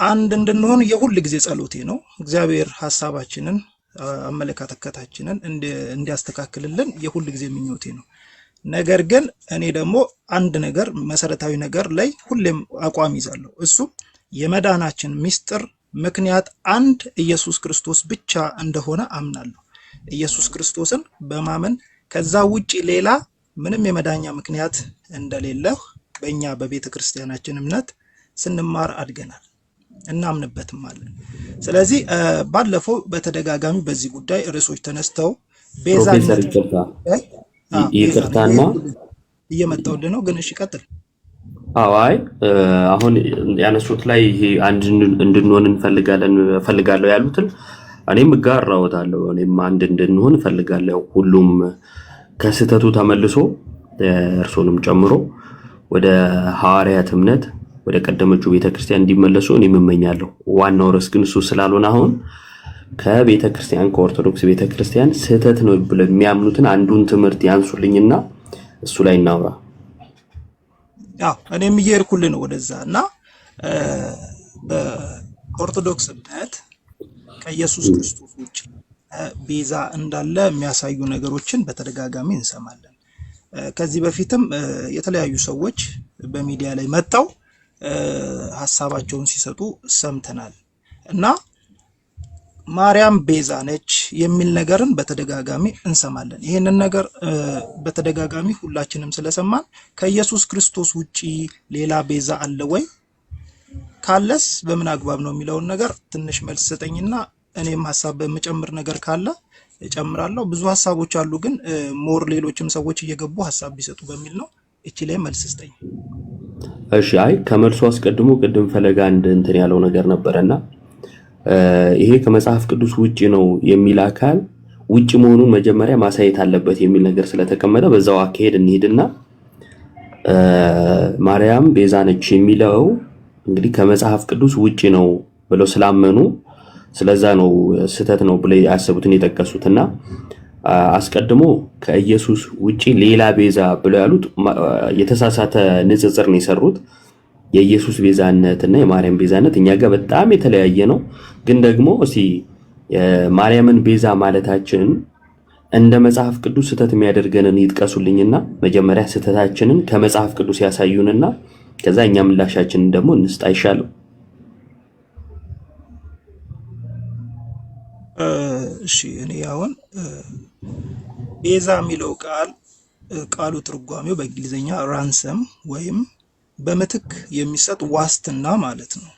አንድ እንድንሆን የሁል ጊዜ ጸሎቴ ነው። እግዚአብሔር ሐሳባችንን አመለካከታችንን እንዲያስተካክልልን የሁል ጊዜ ምኞቴ ነው። ነገር ግን እኔ ደግሞ አንድ ነገር መሰረታዊ ነገር ላይ ሁሌም አቋም ይዛለሁ። እሱም የመዳናችን ምስጢር ምክንያት አንድ ኢየሱስ ክርስቶስ ብቻ እንደሆነ አምናለሁ። ኢየሱስ ክርስቶስን በማመን ከዛ ውጪ ሌላ ምንም የመዳኛ ምክንያት እንደሌለ በእኛ በቤተ ክርስቲያናችን እምነት ስንማር አድገናል፣ እናምንበትም አለን። ስለዚህ ባለፈው በተደጋጋሚ በዚህ ጉዳይ ርዕሶች ተነስተው ፕሮፌሰር ይቅርታና እየመጣሁልህ ነው፣ ግን እሺ ቀጥል። አይ አሁን ያነሱት ላይ ይሄ አንድ እንድንሆን እንፈልጋለሁ ያሉትን እኔም እጋራዎታለሁ። እኔም አንድ እንድንሆን እፈልጋለሁ። ሁሉም ከስህተቱ ተመልሶ እርሶንም ጨምሮ ወደ ሐዋርያት እምነት ወደ ቀደመችው ቤተክርስቲያን እንዲመለሱ እኔም እመኛለሁ። ዋናው ርዕስ ግን እሱ ስላልሆነ አሁን ከቤተክርስቲያን ከኦርቶዶክስ ቤተክርስቲያን ስህተት ነው ብለው የሚያምኑትን አንዱን ትምህርት ያንሱልኝና እሱ ላይ እናውራ። እኔም እየሄድኩልህ ነው ወደዛ እና በኦርቶዶክስ እምነት ከኢየሱስ ክርስቶስ ውጭ ቤዛ እንዳለ የሚያሳዩ ነገሮችን በተደጋጋሚ እንሰማለን። ከዚህ በፊትም የተለያዩ ሰዎች በሚዲያ ላይ መጥተው ሐሳባቸውን ሲሰጡ ሰምተናል እና ማርያም ቤዛ ነች የሚል ነገርን በተደጋጋሚ እንሰማለን። ይሄንን ነገር በተደጋጋሚ ሁላችንም ስለሰማን ከኢየሱስ ክርስቶስ ውጪ ሌላ ቤዛ አለ ወይ? ካለስ በምን አግባብ ነው የሚለውን ነገር ትንሽ መልስ ሰጠኝና እኔም ሐሳብ በመጨመር ነገር ካለ እጨምራለሁ። ብዙ ሐሳቦች አሉ፣ ግን ሞር ሌሎችም ሰዎች እየገቡ ሐሳብ ቢሰጡ በሚል ነው። እቺ ላይ መልስ ስጠኝ። እሺ አይ ከመልሱ አስቀድሞ ቅድም ፈለጋ እንትን ያለው ነገር ነበርና ይሄ ከመጽሐፍ ቅዱስ ውጪ ነው የሚል አካል ውጪ መሆኑን መጀመሪያ ማሳየት አለበት የሚል ነገር ስለተቀመጠ በዛው አካሄድ እንሄድና ማርያም ቤዛ ነች የሚለው እንግዲህ ከመጽሐፍ ቅዱስ ውጪ ነው ብለው ስላመኑ ስለዛ ነው ስህተት ነው ብለው ያሰቡትን የጠቀሱትና አስቀድሞ ከኢየሱስ ውጪ ሌላ ቤዛ ብለው ያሉት የተሳሳተ ንጽጽር ነው የሰሩት። የኢየሱስ ቤዛነት እና የማርያም ቤዛነት እኛ ጋር በጣም የተለያየ ነው። ግን ደግሞ እስቲ ማርያምን ቤዛ ማለታችን እንደ መጽሐፍ ቅዱስ ስህተት የሚያደርገንን ይጥቀሱልኝና መጀመሪያ ስህተታችንን ከመጽሐፍ ቅዱስ ያሳዩንና ከዛ እኛ ምላሻችንን ደግሞ እንስጥ አይሻልም? እሺ እኔ አሁን ቤዛ የሚለው ቃሉ ትርጓሜው በእንግሊዝኛ ራንሰም ወይም በምትክ የሚሰጥ ዋስትና ማለት ነው።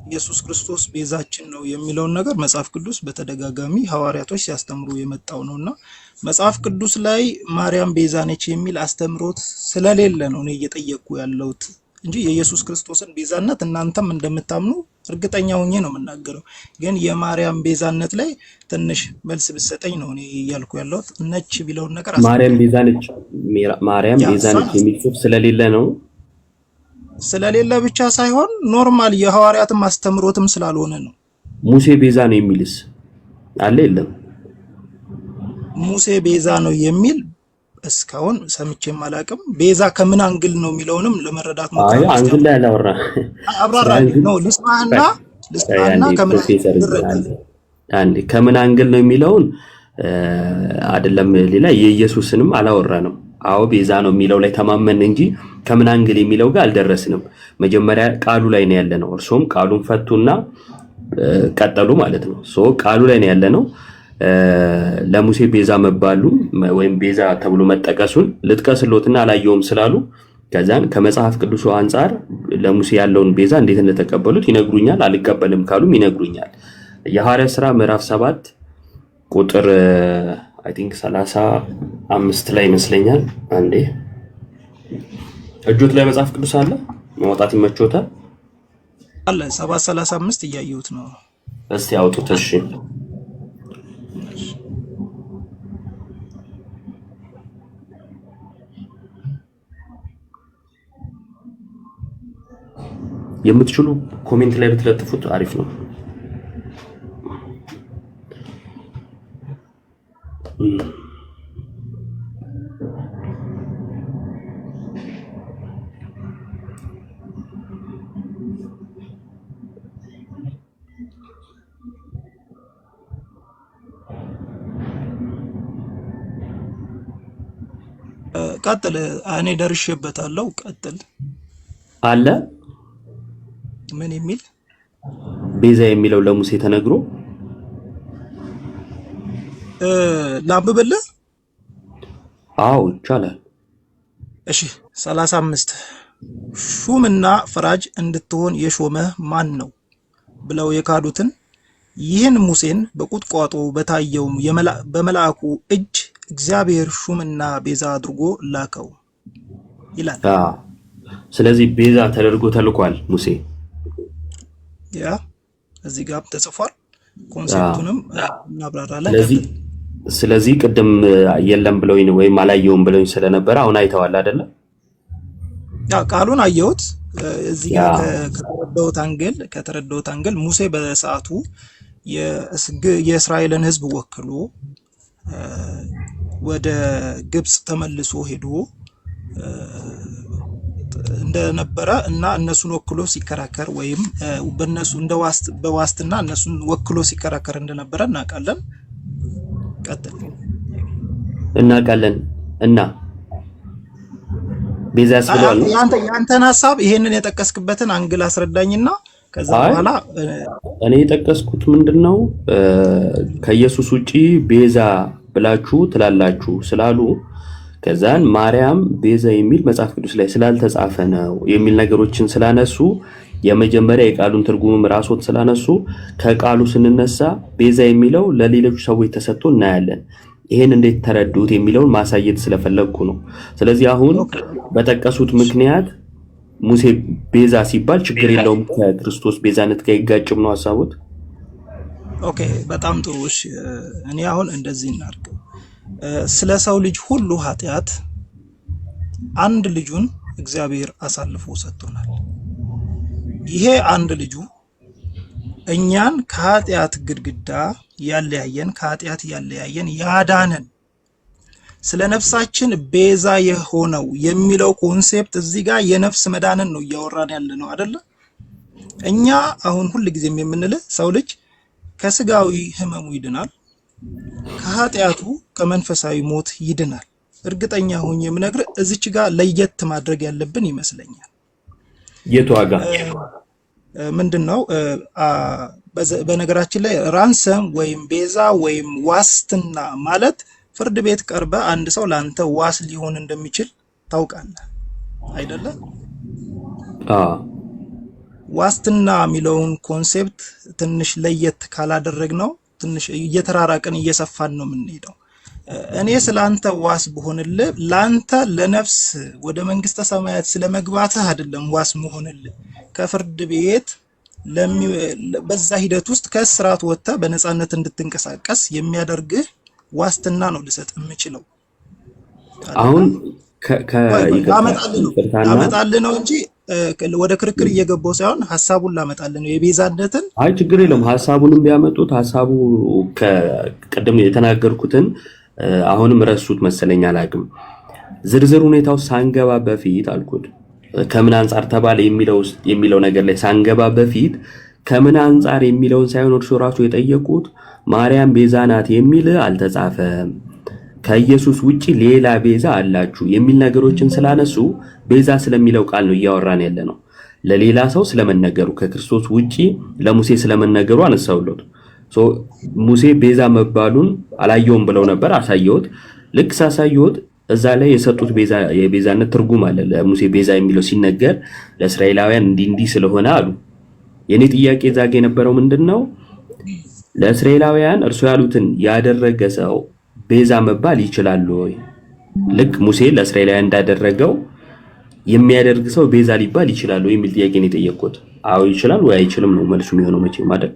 ኢየሱስ ክርስቶስ ቤዛችን ነው የሚለውን ነገር መጽሐፍ ቅዱስ በተደጋጋሚ ሐዋርያቶች ሲያስተምሩ የመጣው ነውና መጽሐፍ ቅዱስ ላይ ማርያም ቤዛ ነች የሚል አስተምሮት ስለሌለ ነው እኔ እየጠየቅኩ ያለሁት እንጂ የኢየሱስ ክርስቶስን ቤዛነት እናንተም እንደምታምኑ እርግጠኛ ሆኜ ነው የምናገረው። ግን የማርያም ቤዛነት ላይ ትንሽ መልስ ብትሰጠኝ ነው እኔ እያልኩ ያለሁት። ነች ቢለውን ነገር ማርያም ቤዛ ነች የሚል ጽሑፍ ስለሌለ ነው። ስለሌለ ብቻ ሳይሆን ኖርማል የሐዋርያትም አስተምሮትም ስላልሆነ ነው። ሙሴ ቤዛ ነው የሚልስ አለ የለም? ሙሴ ቤዛ ነው የሚል እስካሁን ሰምቼም አላውቅም። ቤዛ ከምን አንግል ነው የሚለውንም ለመረዳት ነው። አይ አንግል ላይ አላወራ አብራራ ነው ልስማና ከምን አንዴ ከምን አንግል ነው የሚለውን አይደለም ሌላ የኢየሱስንም አላወራንም። አዎ ቤዛ ነው የሚለው ላይ ተማመን እንጂ ከምን አንግል የሚለው ጋር አልደረስንም። መጀመሪያ ቃሉ ላይ ነው ያለነው። እርሶም ቃሉን ፈቱና ቀጠሉ ማለት ነው። ቃሉ ላይ ነው ያለነው። ለሙሴ ቤዛ መባሉ ወይም ቤዛ ተብሎ መጠቀሱን ልጥቀስሎትና አላየውም ስላሉ ከዛን ከመጽሐፍ ቅዱስ አንፃር ለሙሴ ያለውን ቤዛ እንዴት እንደተቀበሉት ይነግሩኛል። አልቀበልም ካሉም ይነግሩኛል። የሐዋርያት ሥራ ምዕራፍ 7 ቁጥር አይ ቲንክ 35 ላይ ይመስለኛል። አንዴ እጆት ላይ መጽሐፍ ቅዱስ አለ ማውጣት ይመቾታል አለ 7:35 እያየሁት ነው። እስቲ አውጡት። እሺ የምትችሉ ኮሜንት ላይ ብትለጥፉት አሪፍ ነው። ቀጥል። እኔ ደርሼበታለሁ። ቀጥል አለ ምን የሚል ቤዛ የሚለው ለሙሴ ተነግሮ ላንብብልህ? አዎ ይቻላል። እሺ 35 ሹምና ፈራጅ እንድትሆን የሾመህ ማን ነው ብለው የካዱትን ይህን ሙሴን በቁጥቋጦ በታየው በመልአኩ እጅ እግዚአብሔር ሹምና ቤዛ አድርጎ ላከው ይላል። ስለዚህ ቤዛ ተደርጎ ተልኳል ሙሴ። ያ እዚህ ጋር ተጽፏል። ኮንሴፕቱንም እናብራራለን። ስለዚህ ቅድም የለም ብለውኝ ወይም አላየውም ብለውኝ ስለነበረ አሁን አይተዋል አይደለ? ያ ቃሉን አየሁት። እዚህ ጋር ከተረዳሁት አንግል ሙሴ በሰዓቱ የእስራኤልን ሕዝብ ወክሎ ወደ ግብጽ ተመልሶ ሄዶ እንደነበረ እና እነሱን ወክሎ ሲከራከር ወይም በእነሱ በዋስትና እነሱን ወክሎ ሲከራከር እንደነበረ እናውቃለን። ቀጥል። እናውቃለን እና ቤዛ ያስብላል። ያንተን ሐሳብ ይሄንን የጠቀስክበትን አንግል አስረዳኝና ከዛ በኋላ እኔ የጠቀስኩት ምንድነው ከኢየሱስ ውጪ ቤዛ ብላችሁ ትላላችሁ ስላሉ ከዛን ማርያም ቤዛ የሚል መጽሐፍ ቅዱስ ላይ ስላልተጻፈ ነው የሚል ነገሮችን ስላነሱ የመጀመሪያ የቃሉን ትርጉምም ራስዎት ስላነሱ ከቃሉ ስንነሳ ቤዛ የሚለው ለሌሎች ሰዎች ተሰጥቶ እናያለን። ይሄን እንዴት ተረዱት የሚለውን ማሳየት ስለፈለኩ ነው። ስለዚህ አሁን በጠቀሱት ምክንያት ሙሴ ቤዛ ሲባል ችግር የለውም ከክርስቶስ ቤዛነት ጋር ይጋጭም ነው ሐሳቡት። ኦኬ በጣም ጥሩ። እሺ እኔ አሁን እንደዚህ እናድርግ። ስለ ሰው ልጅ ሁሉ ኃጢአት አንድ ልጁን እግዚአብሔር አሳልፎ ሰጥቶናል። ይሄ አንድ ልጁ እኛን ከኃጢአት ግድግዳ ያለያየን ያዳነን ስለ ነፍሳችን ቤዛ የሆነው የሚለው ኮንሴፕት እዚህ ጋር የነፍስ መዳንን ነው እያወራን ያለ ነው አይደለ? እኛ አሁን ሁሉ ጊዜም የምንለው ሰው ልጅ ከስጋዊ ህመሙ ይድናል፣ ከኃጢአቱ ከመንፈሳዊ ሞት ይድናል። እርግጠኛ ሆኜ የምነግርህ እዚች ጋር ለየት ማድረግ ያለብን ይመስለኛል። የቱ ዋጋ ምንድነው? በነገራችን ላይ ራንሰም ወይም ቤዛ ወይም ዋስትና ማለት ፍርድ ቤት ቀርበ አንድ ሰው ላንተ ዋስ ሊሆን እንደሚችል ታውቃለህ አይደለ? ዋስትና የሚለውን ኮንሴፕት ትንሽ ለየት ካላደረግነው ትንሽ እየተራራቀን እየሰፋን ነው የምንሄደው። እኔ ስላንተ ዋስ በሆንልህ ላንተ ለነፍስ ወደ መንግስተ ሰማያት ስለመግባትህ አይደለም ዋስ መሆንልህ። ከፍርድ ቤት በዛ ሂደት ውስጥ ከስራት ወጥተህ በነፃነት እንድትንቀሳቀስ የሚያደርግህ ዋስትና ነው ልሰጥ የምችለው። አሁን ላመጣልህ ነው እንጂ ወደ ክርክር እየገባው ሳይሆን ሐሳቡን ላመጣልህ ነው የቤዛነትን። አይ ችግር የለውም። ሐሳቡንም ቢያመጡት ሐሳቡ ከቀደም የተናገርኩትን አሁንም ረሱት መሰለኝ አላውቅም። ዝርዝር ሁኔታው ሳንገባ በፊት አልኩት ከምን አንፃር ተባለ የሚለው ነገር ላይ ሳንገባ በፊት ከምን አንፃር የሚለውን ሳይሆን እርሱ ራሱ የጠየቁት ማርያም ቤዛ ናት የሚል አልተጻፈም። ከኢየሱስ ውጪ ሌላ ቤዛ አላችሁ የሚል ነገሮችን ስላነሱ ቤዛ ስለሚለው ቃል ነው እያወራን ያለ ነው። ለሌላ ሰው ስለመነገሩ ከክርስቶስ ውጪ ለሙሴ ስለመነገሩ አነሳውለት። ሙሴ ቤዛ መባሉን አላየውም ብለው ነበር። አሳየውት። ልክ ሳሳየውት እዛ ላይ የሰጡት ቤዛ የቤዛነት ትርጉም አለ። ለሙሴ ቤዛ የሚለው ሲነገር ለእስራኤላውያን እንዲህ ስለሆነ አሉ። የኔ ጥያቄ ዛጋ የነበረው ምንድነው? ለእስራኤላውያን እርሱ ያሉትን ያደረገ ሰው ቤዛ መባል ይችላል ወይ? ልክ ሙሴ ለእስራኤላውያን እንዳደረገው የሚያደርግ ሰው ቤዛ ሊባል ይችላል ወይ የሚል ጥያቄ ነው የጠየቅኩት። አዎ ይችላል ወይ አይችልም ነው መልሱ የሚሆነው መቼም አይደል?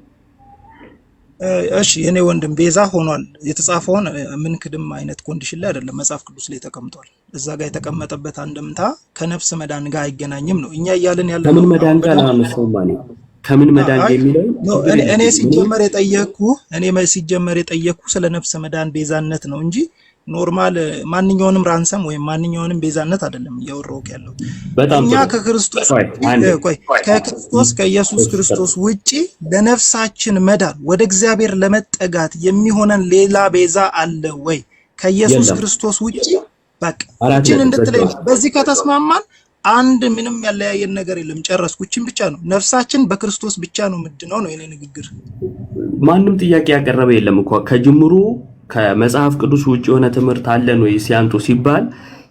እሺ የኔ ወንድም ቤዛ ሆኗል የተጻፈውን ምን ክድም አይነት ኮንዲሽን ላይ አይደለም መጽሐፍ ቅዱስ ላይ ተቀምጧል። እዛ ጋር የተቀመጠበት አንድምታ ከነፍስ መዳን ጋር አይገናኝም ነው እኛ እያልን ያለው። ከምን መዳን ጋር ነው ማለት ከምን መዳን የሚለው እኔ ሲጀመር የጠየቅኩ ስለ ነፍስ መዳን ቤዛነት ነው እንጂ ኖርማል ማንኛውንም ራንሰም ወይም ማንኛውንም ቤዛነት አይደለም እያወራሁት ያለው። እኛ ከክርስቶስ ከኢየሱስ ክርስቶስ ውጪ ለነፍሳችን መዳን ወደ እግዚአብሔር ለመጠጋት የሚሆነን ሌላ ቤዛ አለ ወይ? ከኢየሱስ ክርስቶስ ውጪ በቃ እቺን እንድትለይ። በዚህ ከተስማማን አንድ ምንም ያለያየን ነገር የለም። ጨረስኩ። እቺን ብቻ ነው ነፍሳችን በክርስቶስ ብቻ ነው ምድነው ነው የኔ ንግግር። ማንም ጥያቄ ያቀረበ የለም እኮ ከጅምሩ ከመጽሐፍ ቅዱስ ውጪ የሆነ ትምህርት አለን ወይ ሲያንጡ ሲባል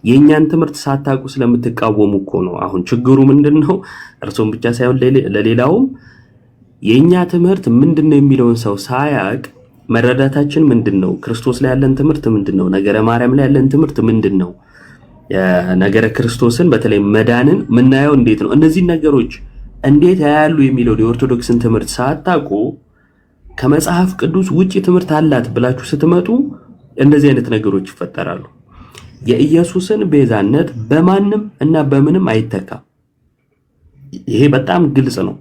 የኛን ትምህርት ሳታውቁ ስለምትቃወሙ እኮ ነው። አሁን ችግሩ ምንድነው? እርሶም ብቻ ሳይሆን ለሌላውም የኛ ትምህርት ምንድነው የሚለውን ሰው ሳያቅ መረዳታችን ምንድነው? ክርስቶስ ላይ ያለን ትምህርት ምንድነው? ነገረ ማርያም ላይ ያለን ትምህርት ምንድነው? ነገረ ክርስቶስን በተለይ መዳንን ምናየው እንዴት ነው? እነዚህ ነገሮች እንዴት ያያሉ የሚለው የኦርቶዶክስን ትምህርት ሳታውቁ ከመጽሐፍ ቅዱስ ውጪ ትምህርት አላት ብላችሁ ስትመጡ እንደዚህ አይነት ነገሮች ይፈጠራሉ። የኢየሱስን ቤዛነት በማንም እና በምንም አይተካም። ይሄ በጣም ግልጽ ነው።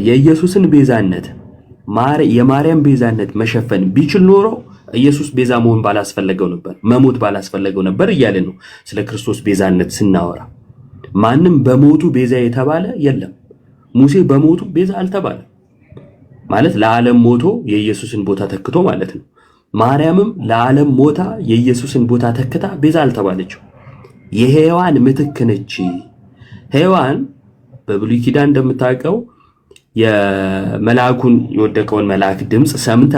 የኢየሱስን ቤዛነት የማርያም ቤዛነት መሸፈን ቢችል ኖሮ ኢየሱስ ቤዛ መሆን ባላስፈለገው ነበር፣ መሞት ባላስፈለገው ነበር እያለ ነው። ስለ ክርስቶስ ቤዛነት ስናወራ ማንም በሞቱ ቤዛ የተባለ የለም። ሙሴ በሞቱ ቤዛ አልተባለ ማለት ለዓለም ሞቶ የኢየሱስን ቦታ ተክቶ ማለት ነው። ማርያምም ለዓለም ሞታ የኢየሱስን ቦታ ተክታ ቤዛ አልተባለችው። የሔዋን ምትክ ነች። ሔዋን በብሉይ ኪዳን እንደምታውቀው የመልአኩን የወደቀውን መልአክ ድምጽ ሰምታ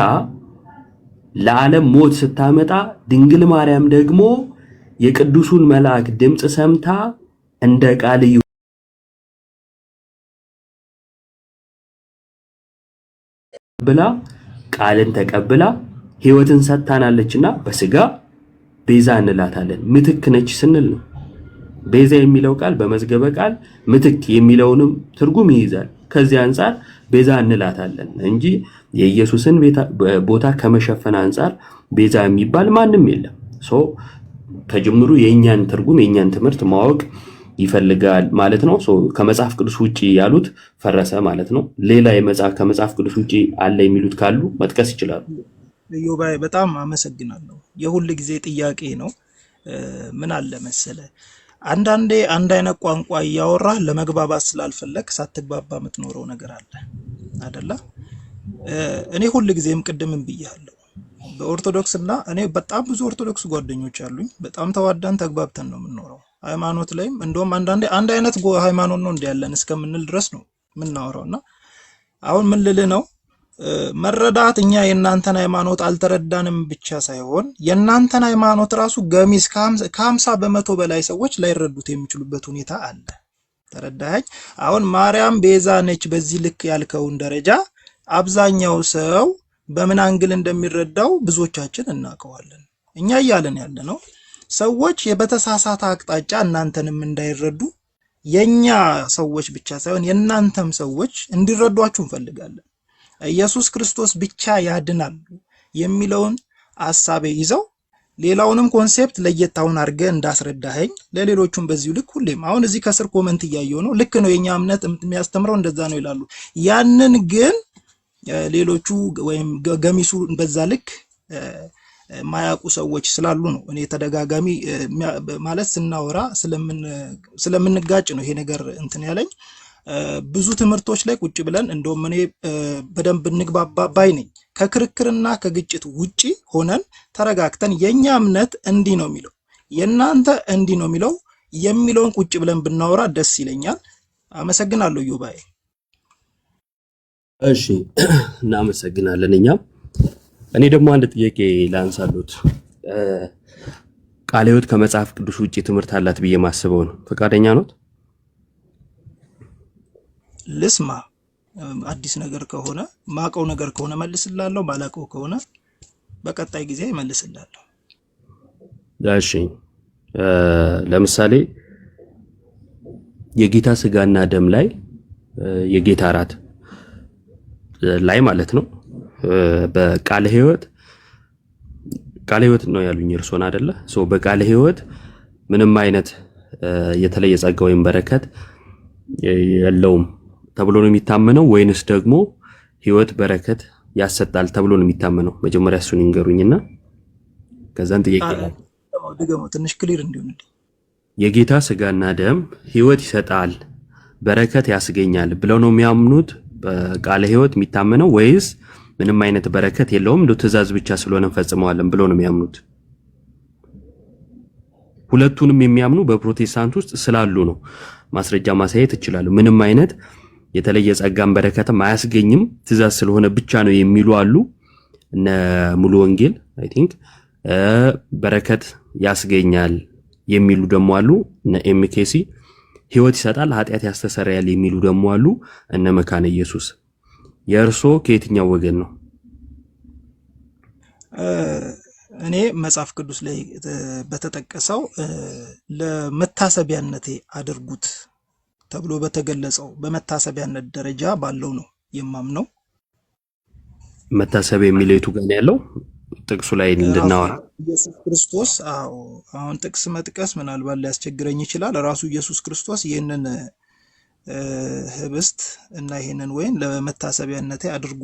ለዓለም ሞት ስታመጣ፣ ድንግል ማርያም ደግሞ የቅዱሱን መልአክ ድምጽ ሰምታ እንደ ቃል ብላ ቃልን ተቀብላ ሕይወትን ሰጥታናለችና በስጋ ቤዛ እንላታለን። ምትክ ነች ስንል ነው። ቤዛ የሚለው ቃል በመዝገበ ቃል ምትክ የሚለውንም ትርጉም ይይዛል። ከዚህ አንፃር ቤዛ እንላታለን እንጂ የኢየሱስን ቦታ ከመሸፈን አንፃር ቤዛ የሚባል ማንም የለም። ከጅምሩ የኛን ትርጉም የኛን ትምህርት ማወቅ ይፈልጋል ማለት ነው። ከመጽሐፍ ቅዱስ ውጪ ያሉት ፈረሰ ማለት ነው። ሌላ ከመጽሐፍ ቅዱስ ውጪ አለ የሚሉት ካሉ መጥቀስ ይችላሉ። ዮባይ በጣም አመሰግናለሁ። የሁል ጊዜ ጥያቄ ነው። ምን አለ መሰለ አንዳንዴ አንድ አይነት ቋንቋ እያወራህ ለመግባባት ስላልፈለግ ሳትግባባ የምትኖረው ነገር አለ አይደለ? እኔ ሁል ጊዜም ቅድምም ብያለሁ በኦርቶዶክስ እና እኔ በጣም ብዙ ኦርቶዶክስ ጓደኞች አሉኝ። በጣም ተዋዳን ተግባብተን ነው የምንኖረው። ሃይማኖት ላይም እንደውም አንዳንዴ አንድ አይነት ሃይማኖት ነው እንዲያለን እስከምንል ድረስ ነው የምናወራውና አሁን ምን ልል ነው መረዳት እኛ የእናንተን ሃይማኖት አልተረዳንም ብቻ ሳይሆን የእናንተን ሃይማኖት ራሱ ገሚስ ከ50% በላይ ሰዎች ላይረዱት የሚችሉበት ሁኔታ አለ። ተረዳኸኝ? አሁን ማርያም ቤዛ ነች በዚህ ልክ ያልከውን ደረጃ አብዛኛው ሰው በምን አንግል እንደሚረዳው ብዙዎቻችን እናውቀዋለን። እኛ እያለን ያለ ነው ሰዎች በተሳሳተ አቅጣጫ እናንተንም እንዳይረዱ የኛ ሰዎች ብቻ ሳይሆን የእናንተም ሰዎች እንዲረዷችሁ እንፈልጋለን። ኢየሱስ ክርስቶስ ብቻ ያድናል የሚለውን ሐሳብ ይዘው ሌላውንም ኮንሴፕት ለየታውን አድርገ እንዳስረዳኸኝ ለሌሎቹም በዚሁ ልክ ሁሌም አሁን እዚህ ከስር ኮሜንት እያየሁ ነው። ልክ ነው፣ የኛ እምነት የሚያስተምረው እንደዛ ነው ይላሉ። ያንን ግን ሌሎቹ ወይም ገሚሱ በዛ ልክ ማያውቁ ሰዎች ስላሉ ነው እኔ ተደጋጋሚ ማለት ስናወራ ስለምንጋጭ ነው ይሄ ነገር እንትን ያለኝ። ብዙ ትምህርቶች ላይ ቁጭ ብለን እንደውም እኔ በደንብ እንግባባ ባይ ነኝ። ከክርክርና ከግጭት ውጪ ሆነን ተረጋግተን የኛ እምነት እንዲህ ነው የሚለው የናንተ እንዲህ ነው የሚለውን ቁጭ ብለን ብናወራ ደስ ይለኛል። አመሰግናለሁ ዮባዬ። እሺ እናመሰግናለን። እኔ ደግሞ አንድ ጥያቄ ላንሳሉት። ቃለ ሕይወት ከመጽሐፍ ቅዱስ ውጪ ትምህርት አላት ብዬ ማስበው ነው። ፈቃደኛ ኖት? ልስማ። አዲስ ነገር ከሆነ ማቀው ነገር ከሆነ መልስላለሁ፣ ባላቀው ከሆነ በቀጣይ ጊዜ መልስላለሁ። እሺ ለምሳሌ የጌታ ስጋና ደም ላይ የጌታ እራት ላይ ማለት ነው በቃለ ሕይወት ነው ያሉኝ እርሶን አይደለ? በቃለ ሕይወት ምንም አይነት የተለየ ጸጋ ወይም በረከት የለውም ተብሎ ነው የሚታመነው ወይንስ ደግሞ ሕይወት በረከት ያሰጣል ተብሎ ነው የሚታመነው? መጀመሪያ እሱን ይንገሩኝና ከዛን ጥያቄ ድገሞ ትንሽ ክሊር እንዲሆንልኝ። የጌታ ስጋና ደም ሕይወት ይሰጣል በረከት ያስገኛል ብለው ነው የሚያምኑት በቃለ ሕይወት የሚታመነው ወይስ ምንም አይነት በረከት የለውም እንደ ትእዛዝ ብቻ ስለሆነ እንፈጽመዋለን ብለው ነው የሚያምኑት? ሁለቱንም የሚያምኑ በፕሮቴስታንት ውስጥ ስላሉ ነው ማስረጃ ማሳየት ይችላሉ። ምንም አይነት የተለየ ጸጋን በረከትም አያስገኝም ትእዛዝ ስለሆነ ብቻ ነው የሚሉ አሉ። እነ ሙሉ ወንጌል አይ ቲንክ በረከት ያስገኛል የሚሉ ደግሞ አሉ። እነ ኤምኬሲ ሕይወት ይሰጣል ኃጢአት ያስተሰርያል የሚሉ ደግሞ አሉ። እነ መካነ ኢየሱስ የእርሶ ከየትኛው ወገን ነው? እኔ መጽሐፍ ቅዱስ ላይ በተጠቀሰው ለመታሰቢያነቴ አድርጉት ተብሎ በተገለጸው በመታሰቢያነት ደረጃ ባለው ነው የማምነው። መታሰቢያ የሚለው የቱ ጋር ያለው ጥቅሱ ላይ እንድናወራ ኢየሱስ ክርስቶስ አሁን ጥቅስ መጥቀስ ምናልባት ሊያስቸግረኝ ይችላል። ራሱ ኢየሱስ ክርስቶስ ይህንን ህብስት እና ይሄንን ወይን ለመታሰቢያነቴ አድርጉ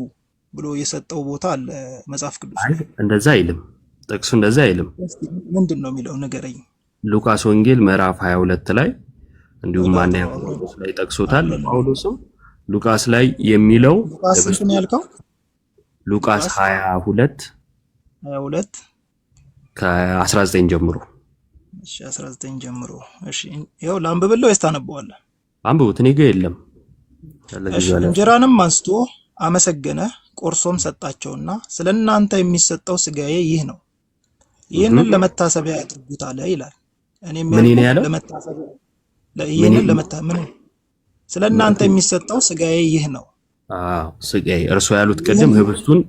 ብሎ የሰጠው ቦታ አለ መጽሐፍ ቅዱስ? እንደዛ አይልም ጥቅሱ፣ እንደዛ አይልም። ምንድን ነው የሚለው ንገረኝ። ሉቃስ ወንጌል ምዕራፍ 22 ላይ እንዲሁም ማንያ ጳውሎስ ላይ ጠቅሶታል። ጳውሎስም ሉቃስ ላይ የሚለው ሉቃስ ስንት ነው ያልከው? ሉቃስ 22 ከ19 ጀምሮ። እሺ 19 ጀምሮ። እሺ ይኸው ላንብብልህ ወይስ ታነበዋለህ? አንብቡት፣ እኔ ጋር የለም። እንጀራንም አንስቶ አመሰገነ፣ ቆርሶም ሰጣቸውና ስለ እናንተ የሚሰጠው ስጋዬ ይህ ነው፣ ይህንን ለመታሰቢያ አድርጉት አለ ይላል። እኔም ለመታሰቢያ ስለ እናንተ የሚሰጠው ስጋዬ ይህ ነው። ስጋዬ እርሶ ያሉት ቅድም ህብስቱን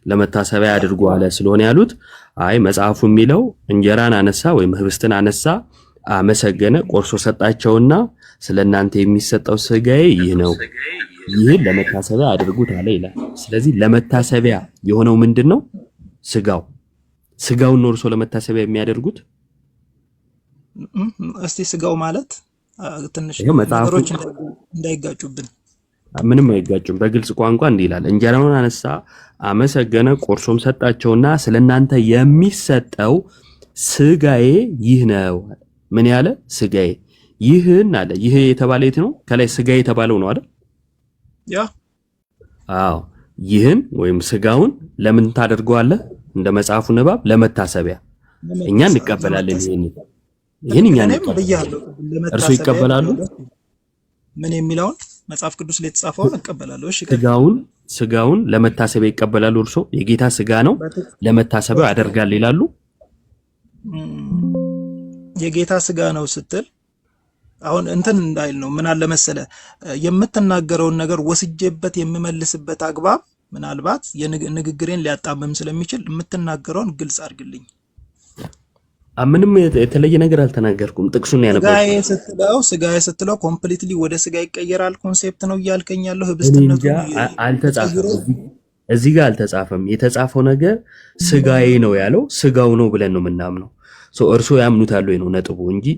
ለመታሰቢያ አድርጉ አለ ስለሆነ ያሉት አይ መጽሐፉ የሚለው እንጀራን አነሳ ወይም ህብስትን አነሳ፣ አመሰገነ፣ ቆርሶ ሰጣቸውና ስለናንተ የሚሰጠው ስጋዬ ይህ ነው፣ ይህን ለመታሰቢያ አድርጉት አለ ይላል። ስለዚህ ለመታሰቢያ የሆነው ምንድነው? ስጋውን ነው እርሶ ለመታሰቢያ የሚያደርጉት። እስቲ ስጋው ማለት ትንሽ ነገሮች እንዳይጋጩብን። ምንም አይጋጩም። በግልጽ ቋንቋ እንዲህ ይላል፣ እንጀራውን አነሳ፣ አመሰገነ፣ ቆርሶም ሰጣቸውና ስለናንተ የሚሰጠው ስጋዬ ይህ ነው። ምን ያለ? ስጋዬ ይህን አለ። ይህ የተባለ የት ነው? ከላይ ስጋ የተባለው ነው አይደል? ያ ይህን ወይም ስጋውን ለምን ታደርገዋለህ? እንደ መጽሐፉ ንባብ ለመታሰቢያ። እኛ እንቀበላለን። ይህን እኛ እንቀበላለን። እርሱ ይቀበላሉ? ምን የሚለውን መጽሐፍ ቅዱስ ላይ የተጻፈውን እቀበላለሁ። እሺ ስጋውን ለመታሰቢያ ይቀበላሉ? እርሱ የጌታ ስጋ ነው ለመታሰቢያ ያደርጋል ይላሉ? የጌታ ስጋ ነው ስትል አሁን እንትን እንዳይል ነው። ምን አለ መሰለ የምትናገረውን ነገር ወስጄበት የምመልስበት አግባብ ምናልባት የንግግሬን ሊያጣምም ስለሚችል የምትናገረውን ግልጽ አድርግልኝ። ምንም የተለየ ነገር አልተናገርኩም። ጥቅሱን ያነበብኩት ስጋዬ ስትለው ኮምፕሊትሊ ወደ ስጋ ይቀየራል ኮንሴፕት ነው እያልከኝ ያለው። ህብስትነቱ አልተጻፈም፣ እዚህ ጋር አልተጻፈም። የተጻፈው ነገር ስጋዬ ነው ያለው ስጋው ነው ብለን ነው የምናምነው። እርሶ ያምኑታል ወይ ነው ነጥቡ እንጂ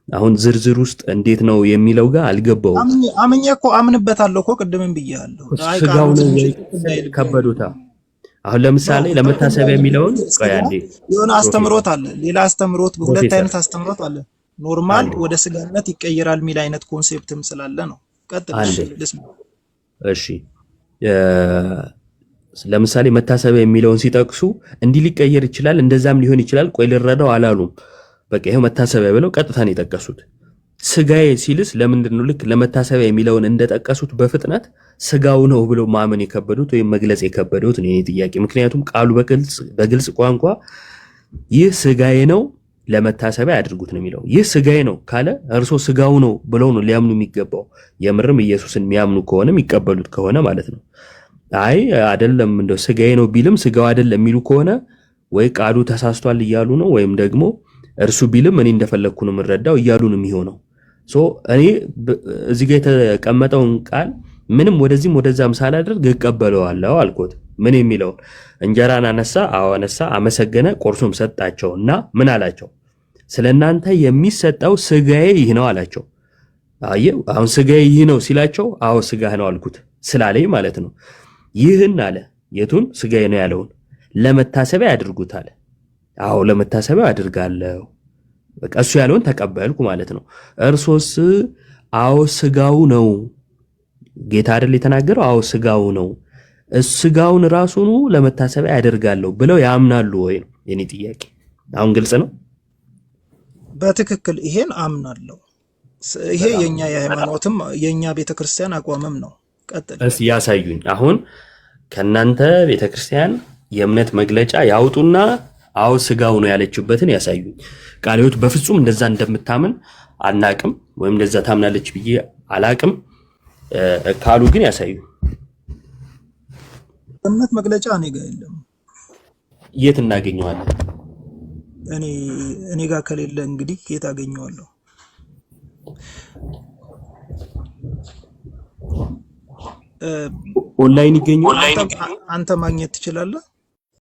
አሁን ዝርዝር ውስጥ እንዴት ነው የሚለው ጋር አልገባውም። አምኜ እኮ አምንበታለሁ እኮ ቅድምም ብያለሁ። ስጋው ነው ከበዶታ። አሁን ለምሳሌ ለመታሰቢያ የሚለውን ቆያንዴ የሆነ አስተምሮት አለ፣ ሌላ አስተምሮት፣ ሁለት አይነት አስተምሮት አለ። ኖርማል ወደ ስጋነት ይቀየራል የሚል አይነት ኮንሴፕትም ስላለ ነው። ቀጥል። አንዴ ልስማ። እሺ ለምሳሌ መታሰቢያ የሚለውን ሲጠቅሱ እንዲህ ሊቀየር ይችላል እንደዛም ሊሆን ይችላል ቆይ ልረዳው አላሉም። በቃ ይሄው መታሰቢያ ብለው ቀጥታ ነው የጠቀሱት። ስጋዬ ሲልስ ለምንድን ነው ልክ ለመታሰቢያ የሚለውን እንደጠቀሱት በፍጥነት ስጋው ነው ብለው ማመን የከበዱት ወይም መግለጽ የከበዱት ነው የኔ ጥያቄ። ምክንያቱም ቃሉ በግልጽ ቋንቋ ይህ ስጋዬ ነው ለመታሰቢያ ያድርጉት ነው የሚለው። ይህ ስጋዬ ነው ካለ እርሶ ስጋው ነው ብለው ነው ሊያምኑ የሚገባው። የምርም ኢየሱስን የሚያምኑ ከሆነ የሚቀበሉት ከሆነ ማለት ነው። አይ አይደለም እንደው ስጋዬ ነው ቢልም ስጋው አይደለም የሚሉ ከሆነ ወይ ቃሉ ተሳስቷል እያሉ ነው ወይም ደግሞ እርሱ ቢልም እኔ እንደፈለኩ ነው የምረዳው እያሉ ነው የሚሆነው። እኔ እዚህ ጋር የተቀመጠውን ቃል ምንም ወደዚህም ወደዛም ሳላደርግ እቀበለዋለሁ አልኩት። ምን የሚለው እንጀራን አነሳ፣ አነሳ፣ አመሰገነ፣ ቆርሶም ሰጣቸውና ምን አላቸው? ስለናንተ የሚሰጠው ስጋዬ ይህ ነው አላቸው። አሁን ስጋዬ ይህ ነው ሲላቸው አዎ ስጋህ ነው አልኩት ስላለኝ ማለት ነው። ይህን አለ የቱን ስጋዬ ነው ያለውን ለመታሰቢያ ያድርጉት አለ። አዎ ለመታሰቢያ አድርጋለሁ። በቃ እሱ ያለውን ተቀበልኩ ማለት ነው። እርሶስ አዎ ስጋው ነው ጌታ አይደል የተናገረው? አዎ ስጋው ነው ስጋውን ራሱኑ ለመታሰቢያ ያደርጋለሁ ብለው ያምናሉ ወይ ነው የኔ ጥያቄ። አሁን ግልጽ ነው። በትክክል ይሄን አምናለሁ። ይሄ የኛ የሃይማኖትም የኛ ቤተክርስቲያን አቋምም ነው። ቀጥል። እስኪ ያሳዩኝ። አሁን ከናንተ ቤተክርስቲያን የእምነት መግለጫ ያውጡና አዎ ስጋው ነው ያለችበትን ያሳዩኝ። ቃለ ሕይወት በፍጹም እንደዛ እንደምታምን አናቅም ወይም እንደዛ ታምናለች ብዬ አላቅም ካሉ ግን ያሳዩ። እምነት መግለጫ እኔ ጋር የለም። የት እናገኘዋለን? እኔ ጋር ከሌለ እንግዲህ የት አገኘዋለሁ? ኦንላይን ይገኛል። አንተ ማግኘት ትችላለህ።